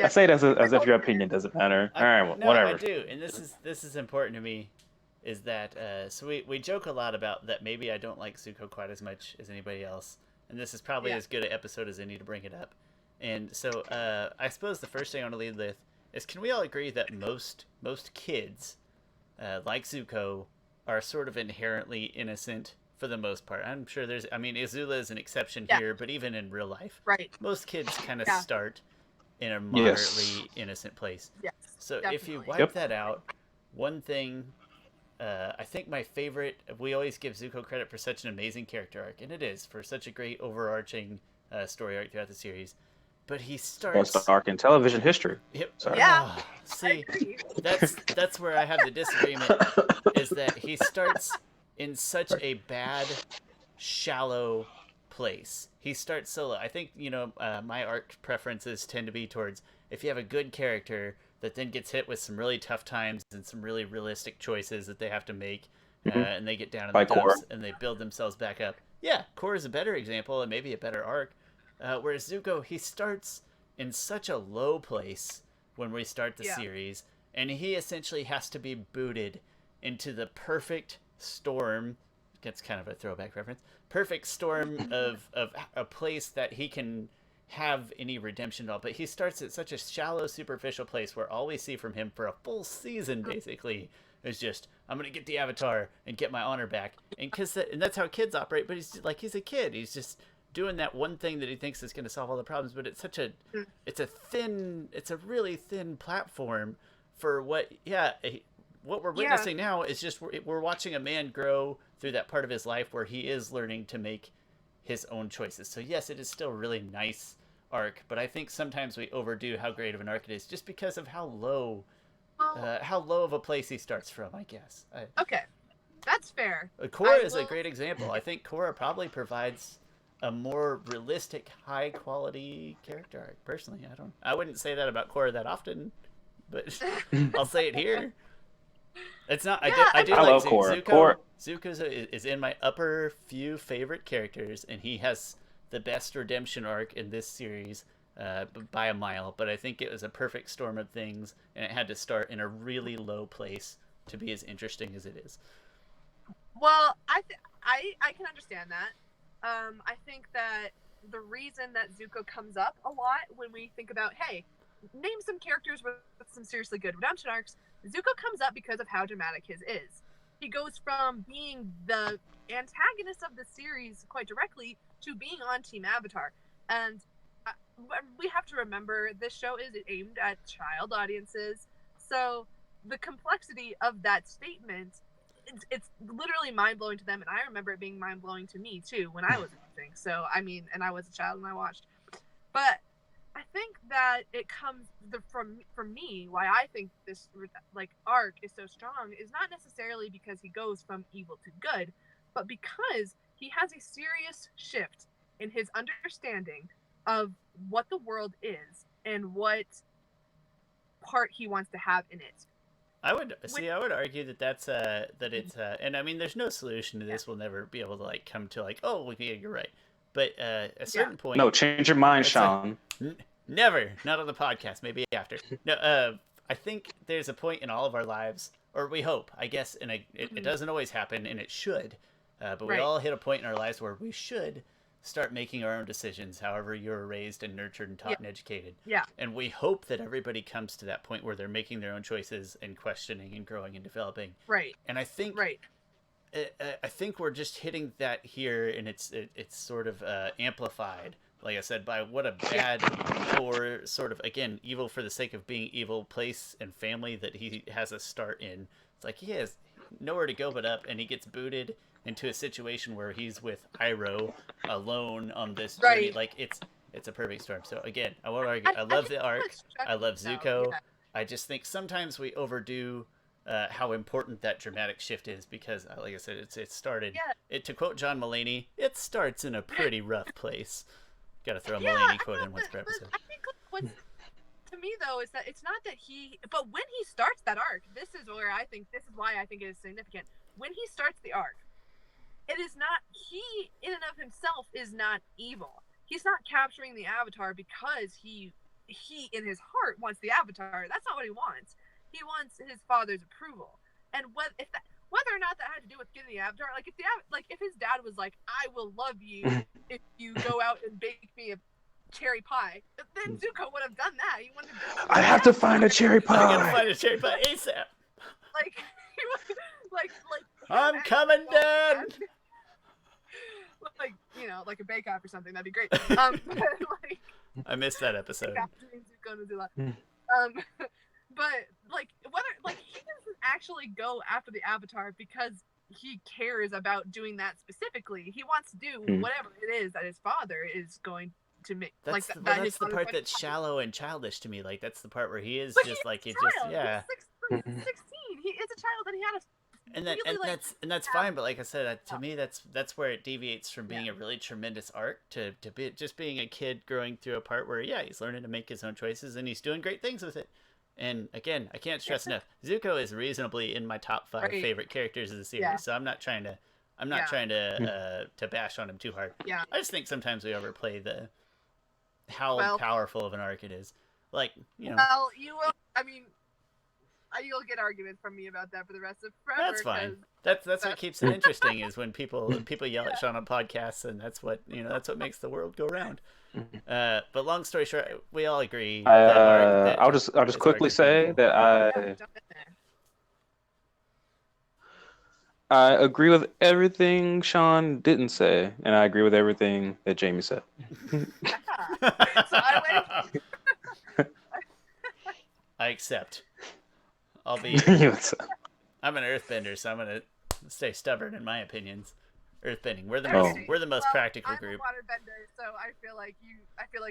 I say it as if your opinion doesn't matter. All right, whatever. I do, and this is important to me. Is that so we joke a lot about that maybe I don't like Zuko quite as much as anybody else. And this is probably as good an episode as any to bring it up. And so I suppose the first thing I want to lead with is, can we all agree that most kids, like Zuko, are sort of inherently innocent for the most part? I'm sure Azula is an exception here, but even in real life, most kids kind of start in a moderately innocent place. Yes, so definitely. If you wipe that out, one thing... I think my favorite, we always give Zuko credit for such an amazing character arc, and it is, for such a great overarching story arc throughout the series. But he starts... Best arc in television history. Yep. Sorry. Yeah. See, that's where I have the disagreement, is that he starts in such a bad, shallow place. He starts solo. I think, my arc preferences tend to be towards, if you have a good character that then gets hit with some really tough times and some really realistic choices that they have to make, and they get down in By the dumps Korra. and they build themselves back up. Yeah, Korra is a better example and maybe a better arc. Whereas Zuko, he starts in such a low place when we start the series, and he essentially has to be booted into the perfect storm. Gets kind of a throwback reference. Perfect storm of a place that he can have any redemption at all. But he starts at such a shallow, superficial place where all we see from him for a full season, basically, is just, I'm going to get the Avatar and get my honor back. And that's how kids operate, but he's a kid. He's just doing that one thing that he thinks is going to solve all the problems, but it's a really thin platform for what we're witnessing now is just we're watching a man grow through that part of his life where he is learning to make his own choices. So yes, it is still a really nice arc, but I think sometimes we overdo how great of an arc it is just because of how low of a place he starts from, I guess. Okay, that's fair. Korra is a great example. I think Korra probably provides a more realistic, high quality character arc. Personally, I wouldn't say that about Korra that often, but I'll say it here. It's not. I do like love Korra. Zuko is in my upper few favorite characters, and he has the best redemption arc in this series by a mile. But I think it was a perfect storm of things, and it had to start in a really low place to be as interesting as it is. Well, I can understand that. I think that the reason that Zuko comes up a lot when we think about, hey, name some characters with some seriously good redemption arcs, Zuko comes up because of how dramatic his is. He goes from being the antagonist of the series quite directly to being on Team Avatar. And we have to remember this show is aimed at child audiences. So the complexity of that statement, it's literally mind-blowing to them. And I remember it being mind-blowing to me, too, when I was watching. So, I mean, and I was a child when I watched. But I think that it comes from me, why I think this arc is so strong is not necessarily because he goes from evil to good, but because he has a serious shift in his understanding of what the world is and what part he wants to have in it. I would argue that's and I mean, there's no solution to this. We'll never be able to come to oh yeah, you're right. But at a certain point, no, change your mind, Sean. Never, not on the podcast. Maybe after. No, I think there's a point in all of our lives, or we hope, I guess. And it doesn't always happen, and it should. But we all hit a point in our lives where we should start making our own decisions, however you were raised and nurtured and taught and educated. Yeah. And we hope that everybody comes to that point where they're making their own choices and questioning and growing and developing. Right. And I think. Right. I think we're just hitting that here, and it's sort of amplified, like I said, by what a bad, poor, sort of, again, evil for the sake of being evil place and family that he has a start in. It's like he has nowhere to go but up, and he gets booted into a situation where he's with Iroh alone on this journey. Like, it's a perfect storm. So, again, I won't argue. I love the arc. I love Zuko. Yeah. I just think sometimes we overdo how important that dramatic shift is because, like I said, it started. Yeah. To quote John Mulaney, it starts in a pretty rough place. Got to throw a Mulaney quote in once per episode. I think what's to me though is that it's not that but when he starts that arc, this is why I think it is significant. When he starts the arc, it is not he in and of himself is not evil. He's not capturing the Avatar because he in his heart wants the Avatar. That's not what he wants. He wants his father's approval, and whether or not that had to do with getting the Avatar, if his dad was like, "I will love you if you go out and bake me a cherry pie," then Zuko would have done that. He wouldn't have done that. I have to find a cherry pie. I gotta find a cherry pie ASAP. I'm coming, Dad. Like a bake off or something. That'd be great. I missed that episode. But he doesn't actually go after the Avatar because he cares about doing that specifically. He wants to do whatever it is that his father is going to make. That's the part that's shallow and childish to me. Like that's the part where he is just like it's just yeah. He's 16. He is a child, and he had a. That's fine, but like I said, to me that's where it deviates from being a really tremendous arc to be just being a kid growing through a part where he's learning to make his own choices and he's doing great things with it. And again, I can't stress enough, Zuko is reasonably in my top 5 favorite characters of the series. So I'm not trying to bash on him too hard. Yeah. I just think sometimes we overplay how powerful of an arc it is. Like, Well, you will. I mean, you'll get arguments from me about that for the rest of forever. That's fine. That's what keeps it interesting is when people yell at Shawn on podcasts, and that's what makes the world go round. But long story short, we all agree. I'll just quickly say that I agree with everything Shawn didn't say, and I agree with everything that Jaimee said. So I win. I accept. I'm an earthbender, so I'm gonna stay stubborn in my opinions. Earthbending. We're the most practical group. I'm a waterbender, so I feel like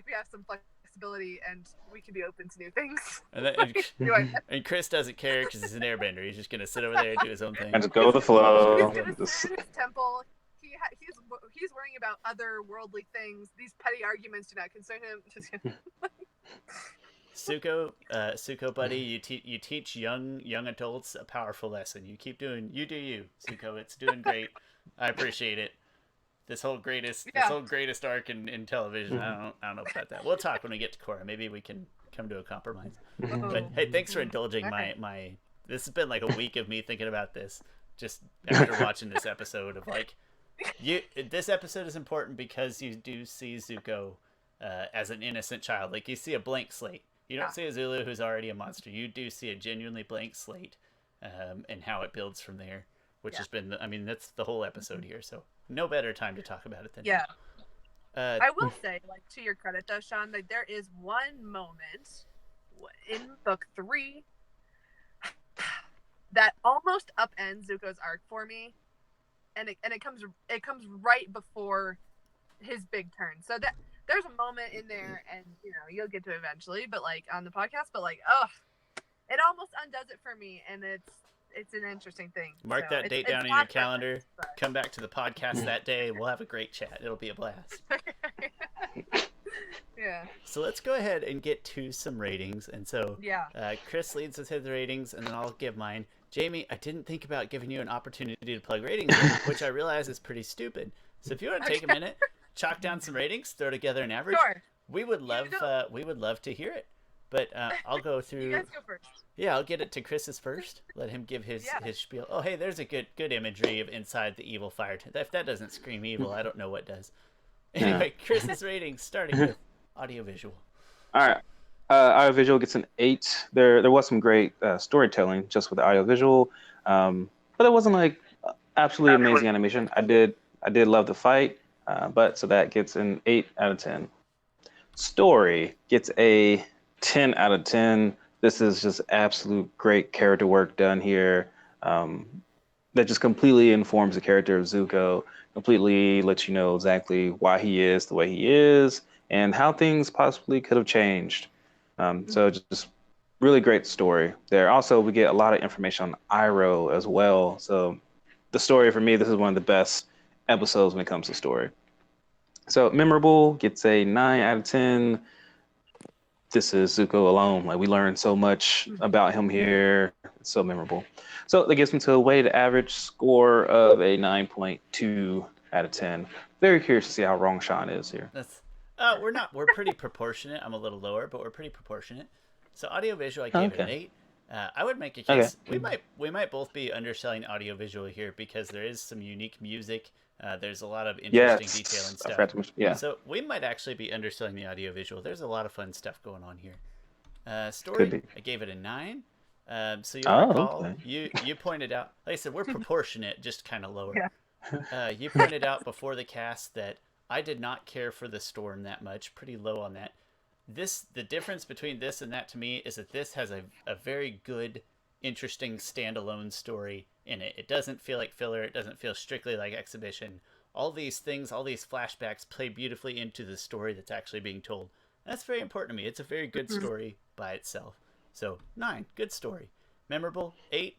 we have some flexibility and we can be open to new things. And Chris doesn't care because he's an airbender. He's just gonna sit over there and do his own thing. And just go with the flow. He's gonna sit in his temple. He's worrying about other worldly things. These petty arguments do not concern him. Just Suko, buddy, you teach young adults a powerful lesson. You keep doing you, Suko. It's doing great. I appreciate it. This whole greatest arc in television. I don't know about that. We'll talk when we get to Korra. Maybe we can come to a compromise. But hey, thanks for indulging my. This has been like a week of me thinking about this. Just after watching this episode of like, this episode is important because you do see Zuko as an innocent child. Like you see a blank slate. You don't see a Zulu who's already a monster. You do see a genuinely blank slate, and how it builds from there, which has been, that's the whole episode here. So no better time to talk about it than now. I will say, like, to your credit though, Shawn, that there is one moment in book 3 that almost upends Zuko's arc for me, and it comes right before his big turn. So that. There's a moment in there, and you'll get to it eventually, but like on the podcast, but like, it almost undoes it for me, and it's an interesting thing. Mark that date down in your calendar. Come back to the podcast that day. We'll have a great chat. It'll be a blast. Yeah. So let's go ahead and get to some ratings. And so Chris leads us with the ratings, and then I'll give mine. Jaimee, I didn't think about giving you an opportunity to plug ratings, which I realize is pretty stupid. So if you want to take a minute. Chalk down some ratings, throw together an average. Sure. We would love to hear it. But I'll go through. You guys go first. Yeah, I'll get it to Chris's first. Let him give his spiel. Oh, hey, there's a good imagery of inside the evil fire tent. If that doesn't scream evil, I don't know what does. Anyway, Chris's ratings starting with audiovisual. All right. Audiovisual gets an 8. There was some great storytelling just with the audiovisual, but it wasn't like absolutely amazing animation. I did love the fight. So that gets an 8 out of 10. Story gets a 10 out of 10. This is just absolute great character work done here. That just completely informs the character of Zuko, completely lets you know exactly why he is the way he is and how things possibly could have changed. So just really great story there. Also, we get a lot of information on Iroh as well. So the story for me, this is one of the best episodes when it comes to story. So memorable gets a 9 out of 10. This is Suko Alone. Like we learned so much about him here. It's so memorable. So that gets me to a weighted average score of a 9.2 out of 10. Very curious to see how wrong Shawn is here. We're pretty proportionate. I'm a little lower, but we're pretty proportionate. So audiovisual, I gave it an 8. I would make a case. We might both be underselling audiovisual here because there is some unique music. There's a lot of interesting detail and stuff. So we might actually be underselling the audiovisual. There's a lot of fun stuff going on here. Story, I gave it a 9. So you'll recall, you pointed out, like I said, we're proportionate, just kind of lower. Yeah. You pointed out before the cast that I did not care for the storm that much, pretty low on that. The difference between this and that to me is that this has a very good, interesting standalone story in it. It doesn't feel like filler. It doesn't feel strictly like exhibition. All these things, all these flashbacks play beautifully into the story that's actually being told. That's very important to me. It's a very good story by itself. So 9, good story. Memorable, 8.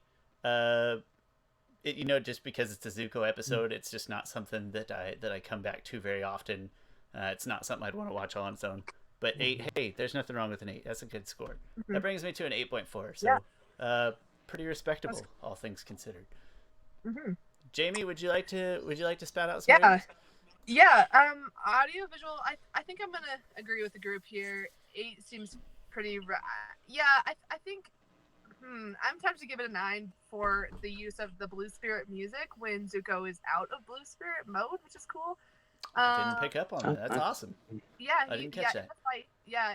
Just because it's a Zuko episode, it's just not something that I come back to very often. It's not something I'd want to watch all on its own. But 8, hey, there's nothing wrong with an 8. That's a good score. Mm-hmm. That brings me to an 8.4. So, pretty respectable, all things considered. Mm-hmm. Jaimee, would you like to spout out some ratings? Yeah. Audio visual. I think I'm gonna agree with the group here. 8 seems pretty. I think. I'm tempted to give it a 9 for the use of the Blue Spirit music when Zuko is out of Blue Spirit mode, which is cool. I didn't pick up on that. That's awesome. Yeah, I didn't catch that.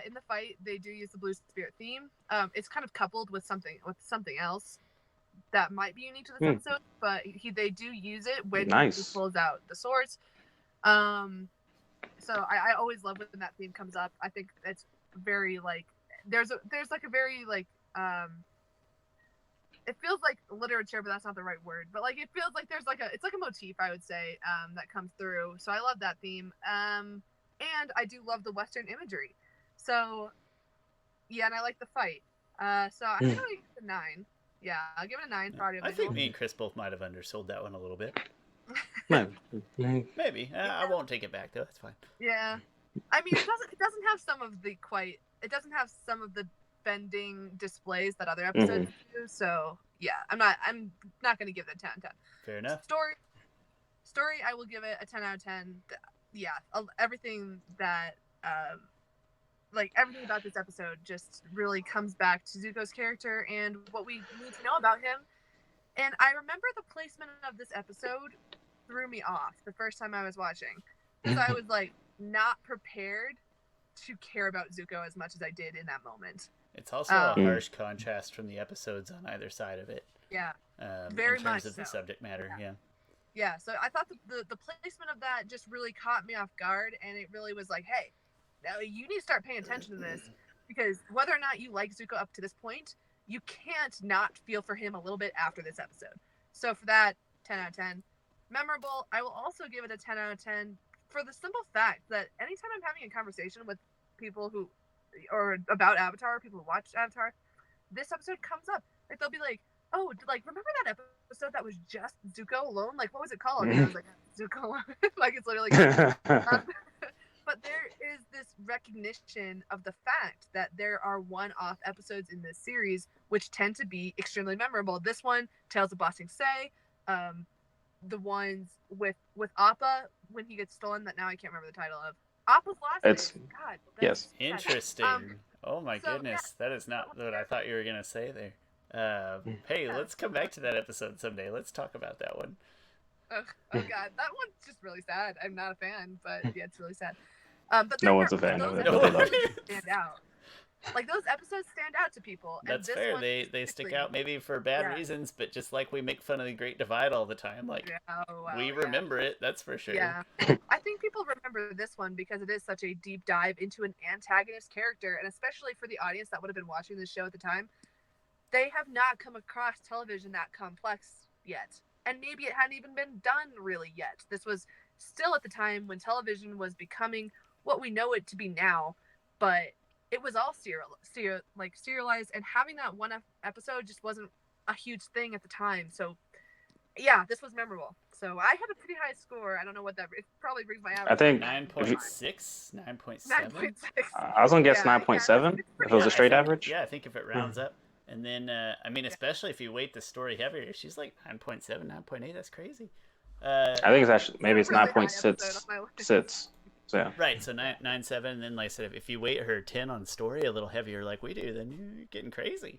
In the fight, they do use the Blue Spirit theme. It's kind of coupled with something else that might be unique to this episode, but they do use it when he pulls out the swords. So I always love when that theme comes up. I think it's very like there's like a very like it feels like literature, but that's not the right word. But like it feels like it's like a motif, I would say, that comes through. So I love that theme. And I do love the Western imagery. So yeah, and I like the fight. So I think I'll give it a 9. Yeah, I'll give it a 9 for audio. I think me and Chris both might have undersold that one a little bit. Maybe. I won't take it back though. That's fine. Yeah. I mean, it doesn't have some of the bending displays that other episodes do. So yeah, I'm not going to give it a 10 out of 10. Fair enough. Story, I will give it a 10 out of 10. Yeah, everything that everything about this episode just really comes back to Zuko's character and what we need to know about him. And I remember the placement of this episode threw me off the first time I was watching, because I was like not prepared to care about Zuko as much as I did in that moment. It's also a harsh contrast from the episodes on either side of it. Yeah, very much in terms of the subject matter. Yeah. So I thought the placement of that just really caught me off guard, and it really was like, hey, now you need to start paying attention to this, because whether or not you like Zuko up to this point, you can't not feel for him a little bit after this episode. So for that, 10 out of 10. Memorable, I will also give it a 10 out of 10 for the simple fact that anytime I'm having a conversation with people about Avatar, people who watch Avatar, this episode comes up. Like they'll be like, oh, remember that episode that was just Zuko Alone? Like, what was it called? And I was like, Zuko Alone. Like, it's literally but there is this recognition of the fact that there are one-off episodes in this series which tend to be extremely memorable. This one, Tales of Ba Sing Se, the ones with Appa when he gets stolen, that now I can't remember the title of. Appa's last name. God. Yes. Interesting. Oh my goodness. Yeah, that is not what I thought you were going to say there. Hey, let's come back to that episode someday. Let's talk about that one. Oh God. That one's just really sad. I'm not a fan, but yeah, it's really sad. But no one's a fan of it. Stand out. Like those episodes stand out to people. That's fair. They stick out maybe for bad reasons, but just like we make fun of the Great Divide all the time, like we remember it. That's for sure. Yeah, I think people remember this one because it is such a deep dive into an antagonist character, and especially for the audience that would have been watching this show at the time, they have not come across television that complex yet, and maybe it hadn't even been done really yet. This was still at the time when television was becoming what we know it to be now, but it was all serialized, and having that one episode just wasn't a huge thing at the time. So yeah, this was memorable. So I had a pretty high score. I don't know what that, it probably brings my average. I think 9.6, 9.7. I was gonna guess 9.7 if it was a straight average. Yeah, I think if it rounds up. And then I mean, especially if you weight the story heavier, she's like 9.7, 9.8. That's crazy. I think it's actually maybe it's 9.6. So yeah. Right, so 9.7, and then like I said, if you weight her 10 on story a little heavier like we do, then you're getting crazy.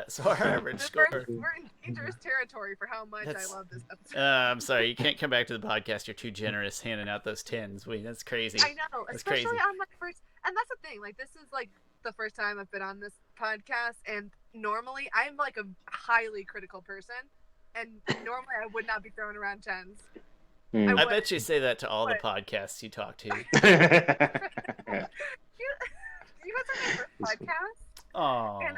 So our average score. We're in dangerous territory for how much I love this episode. I'm sorry, you can't come back to the podcast. You're too generous handing out those 10s. That's crazy. I know, that's especially crazy. On my first. And that's the thing. Like, this is like the first time I've been on this podcast, and normally I'm like a highly critical person, and normally I would not be throwing around 10s. I bet you say that to all the podcasts you talk to. You guys are my first podcast. Oh. And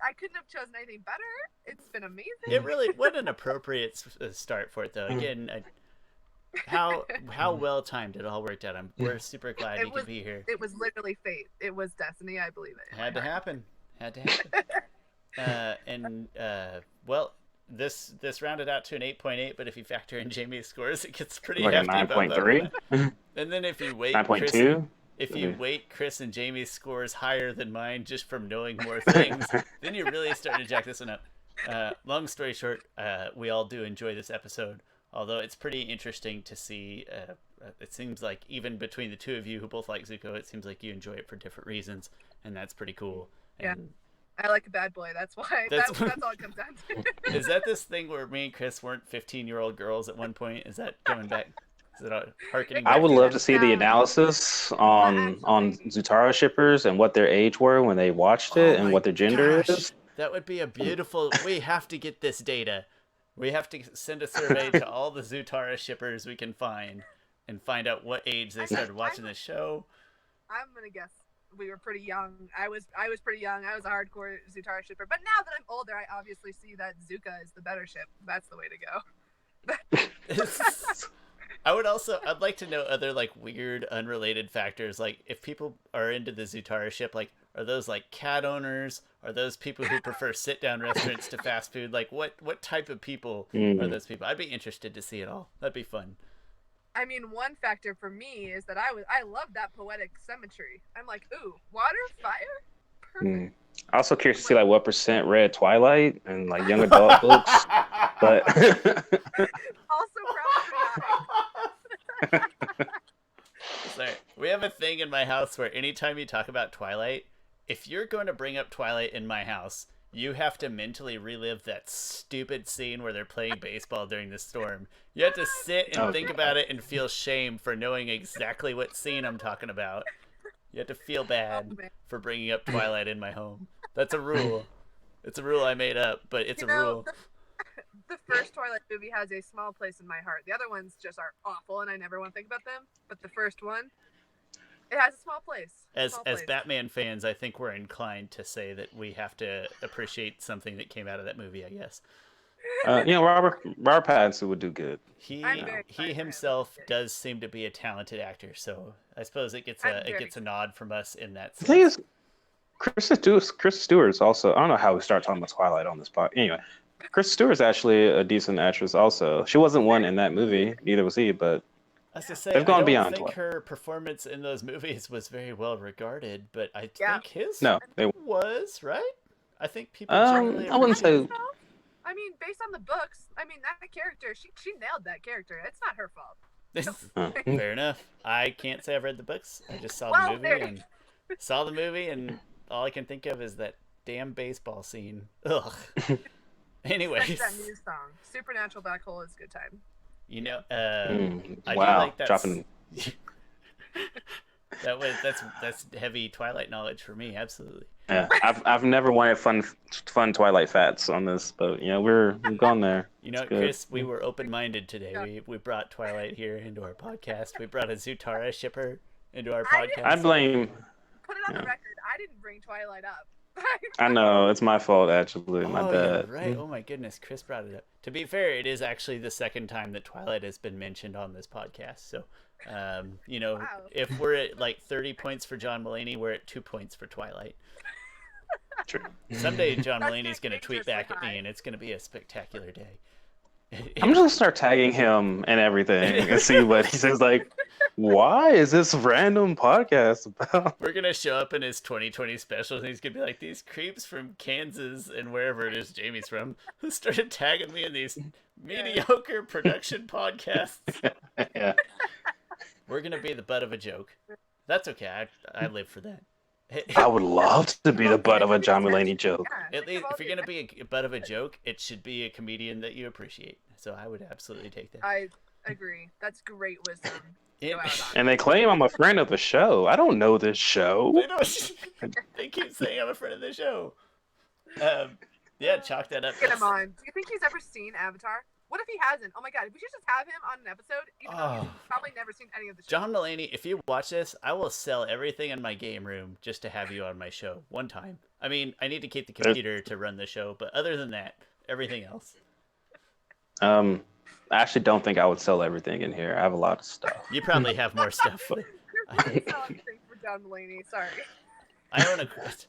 I couldn't have chosen anything better. It's been amazing. It really, what an appropriate start for it, though. Again, how well timed it all worked out. We're super glad you could be here. It was literally fate. It was destiny. I believe it. Had to happen. Well, this rounded out to an 8.8, but if you factor in Jaimee's scores, it gets pretty like hefty. a 9.3. And then if you weight 9.2. if you weight Chris and Jaimee's scores higher than mine just from knowing more things, then you're really starting to jack this one up. Long story short, we all do enjoy this episode, although it's pretty interesting to see. It seems like even between the two of you who both like Zuko, it seems like you enjoy it for different reasons, and that's pretty cool. Yeah. I like a bad boy. That's why. That's all it comes down to. Is that this thing where me and Chris weren't 15-year-old girls at one point? Is that going back? Is it harkening back? I would love to see the analysis on Zutara shippers and what their age were when they watched it and what their gender is. That would be a beautiful. We have to get this data. We have to send a survey to all the Zutara shippers we can find and find out what age they started watching the show. I'm gonna guess we were pretty young. I was pretty young. I was a hardcore Zutara shipper. But now that I'm older, I obviously see that Zuka is the better ship. That's the way to go. I'd like to know other like weird unrelated factors. Like if people are into the Zutara ship, like are those like cat owners? Are those people who prefer sit down restaurants to fast food? Like what type of people are those people? I'd be interested to see it all. That'd be fun. I mean, one factor for me is that I love that poetic symmetry. I'm like, ooh, water, fire, perfect. I'm also curious to see like what percent read Twilight and like young adult books, but Also probably Sorry. We have a thing in my house where anytime you talk about Twilight, if you're going to bring up Twilight in my house, you have to mentally relive that stupid scene where they're playing baseball during the storm. You have to sit and think about it and feel shame for knowing exactly what scene I'm talking about. You have to feel bad for bringing up Twilight in my home. That's a rule. It's a rule I made up, but it's a rule. The first Twilight movie has a small place in my heart. The other ones just are awful, and I never want to think about them. But the first one, it has a small place. As Batman fans, I think we're inclined to say that we have to appreciate something that came out of that movie, I guess. Robert Pattinson would do good. He himself does seem to be a talented actor, so I suppose it gets a nod from us in that sense. The thing is, Chris Stewart's also. I don't know how we start talking about Twilight on this pod. Anyway, Chris Stewart's actually a decent actress. Also, she wasn't one in that movie. Neither was he, but. As I say, they've gone beyond. I don't think her performance in those movies was very well regarded, but I think his was, right? I think people generally... I wouldn't say... I mean, based on the books, that character, she nailed that character. It's not her fault. Fair enough. I can't say I've read the books. I just saw the movie and all I can think of is that damn baseball scene. Ugh. Anyways. That new song. Supernatural Black Hole is a good time. I do like that. Dropping... that's heavy Twilight knowledge for me, absolutely. Yeah, I've never wanted fun Twilight facts on this, but we're gone there. Chris, we were open-minded today. We brought Twilight here into our podcast. We brought a Zutara shipper into our podcast. I blame. Put it on the record. I didn't bring Twilight up. I know it's my fault, actually. My bad. Right. Oh my goodness, Chris brought it up. To be fair, it is actually the second time that Twilight has been mentioned on this podcast. So, wow. If we're at like 30 points for John Mulaney, we're at 2 points for Twilight. True. Someday John Mulaney's going to tweet back at me, and it's going to be a spectacular day. I'm just going to start tagging him and everything and see what he says. Like, why is this random podcast about? We're going to show up in his 2020 special, and he's going to be like, these creeps from Kansas and wherever it is Jamie's from who started tagging me in these mediocre production podcasts. Yeah. We're going to be the butt of a joke. That's okay. I live for that. I would love to be the butt of a John Mulaney joke. At least, if you're going to be a butt of a joke, it should be a comedian that you appreciate. So I would absolutely take that. I agree. That's great wisdom. And they claim I'm a friend of the show. I don't know this show. They keep saying I'm a friend of the show. Chalk that up. Get him on. Do you think he's ever seen Avatar? What if he hasn't? Oh my god, we should just have him on an episode, even though he's probably never seen any of the show. John Mulaney, if you watch this, I will sell everything in my game room just to have you on my show one time. I mean, I need to keep the computer to run the show, but other than that, everything else. I actually don't think I would sell everything in here. I have a lot of stuff. You probably have more stuff. You're probably selling things for John Mulaney. Sorry.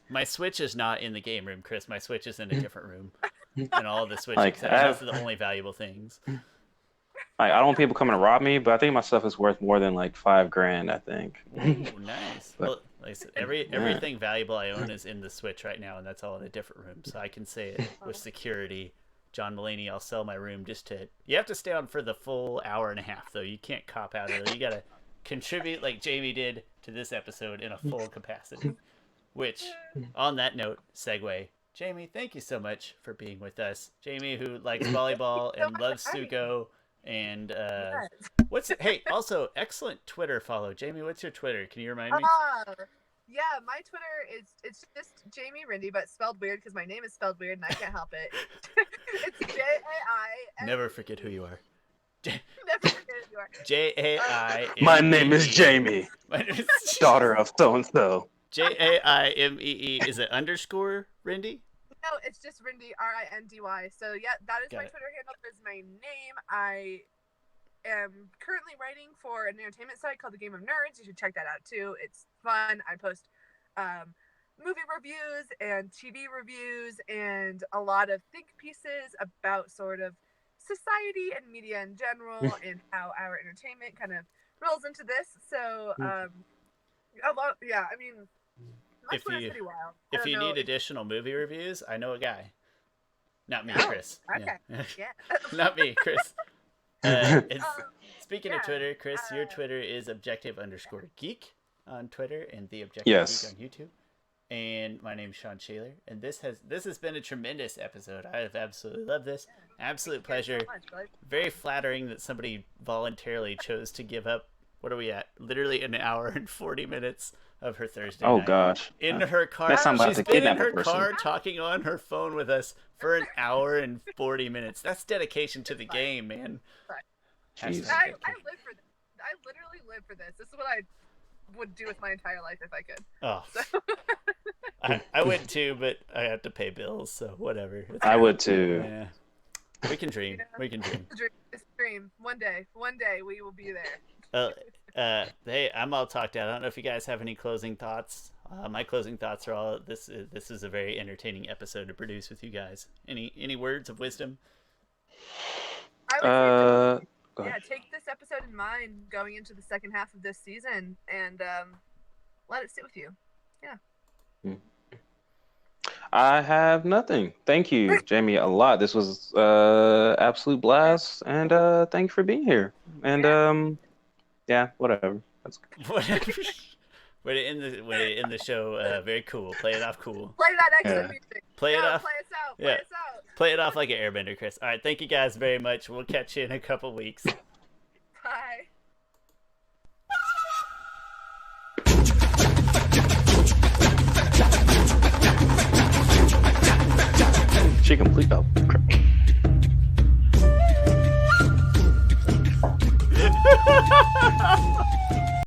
My Switch is not in the game room, Chris. My Switch is in a different room. And all of the Switch accessories. Those are the only valuable things. Like, I don't want people coming to rob me, but I think my stuff is worth more than like $5,000. I think. Ooh, nice. But, Well, like I said, everything valuable I own is in the Switch right now, and that's all in a different room. So I can say it with security. John Mulaney, I'll sell my room just to. You have to stay on for the full hour and a half, though. You can't cop out early. You gotta contribute like Jaimee did to this episode in a full capacity. Which, on that note, segue. Jaimee, thank you so much for being with us. Jaimee, who likes volleyball and loves Suko, and hey, also excellent Twitter follow. Jaimee, what's your Twitter? Can you remind me? Yeah, my Twitter it's just Jaimee Rindy, but spelled weird because my name is spelled weird and I can't help it. It's Jaimee. Never forget who you are. Never forget who you are. Jaimee. my name is Jaimee, daughter of so and so. Jaimee. Is it underscore Rindy? No, it's just Rindy, Rindy. So yeah, that is my Twitter handle. That is my name. I am currently writing for an entertainment site called The Game of Nerds. You should check that out too. It's fun. I post movie reviews and TV reviews and a lot of think pieces about sort of society and media in general and how our entertainment kind of rolls into this. So I mean, my Twitter's pretty wild. If you need additional movie reviews, I know a guy. Not me, Chris. Okay. Yeah. Not me, Chris. Speaking of Twitter, Chris, your Twitter is objective_geek on Twitter and the Objective Geek on YouTube. And my name's Sean Shaler, and this has been a tremendous episode. I have absolutely loved this. Absolute pleasure. So much, very flattering that somebody voluntarily chose to give up. What are we at? Literally an hour and 40 minutes of her Thursday night. Oh gosh. In her car. She's been in her car talking on her phone with us for an hour and 40 minutes. That's dedication to the game, man. I live for this. I literally live for this. This is what I would do with my entire life if I could. Oh. So. I would too, but I have to pay bills, so whatever. I would too. Yeah. We can dream. We can dream. It's a dream. One day we will be there. Hey, I'm all talked out. I don't know if you guys have any closing thoughts. My closing thoughts are all this is a very entertaining episode to produce with you guys. Any words of wisdom? I would say take this episode in mind going into the second half of this season and let it sit with you. Yeah. I have nothing. Thank you, Jaimee, a lot. This was absolute blast, and thank you for being here. And whatever. That's good. Whatever. Way to end the show very cool. Play it off cool. Play that extra music. Play it off. Play us out. Play us out. Play it off like an Airbender, Chris. All right, thank you guys very much. We'll catch you in a couple weeks.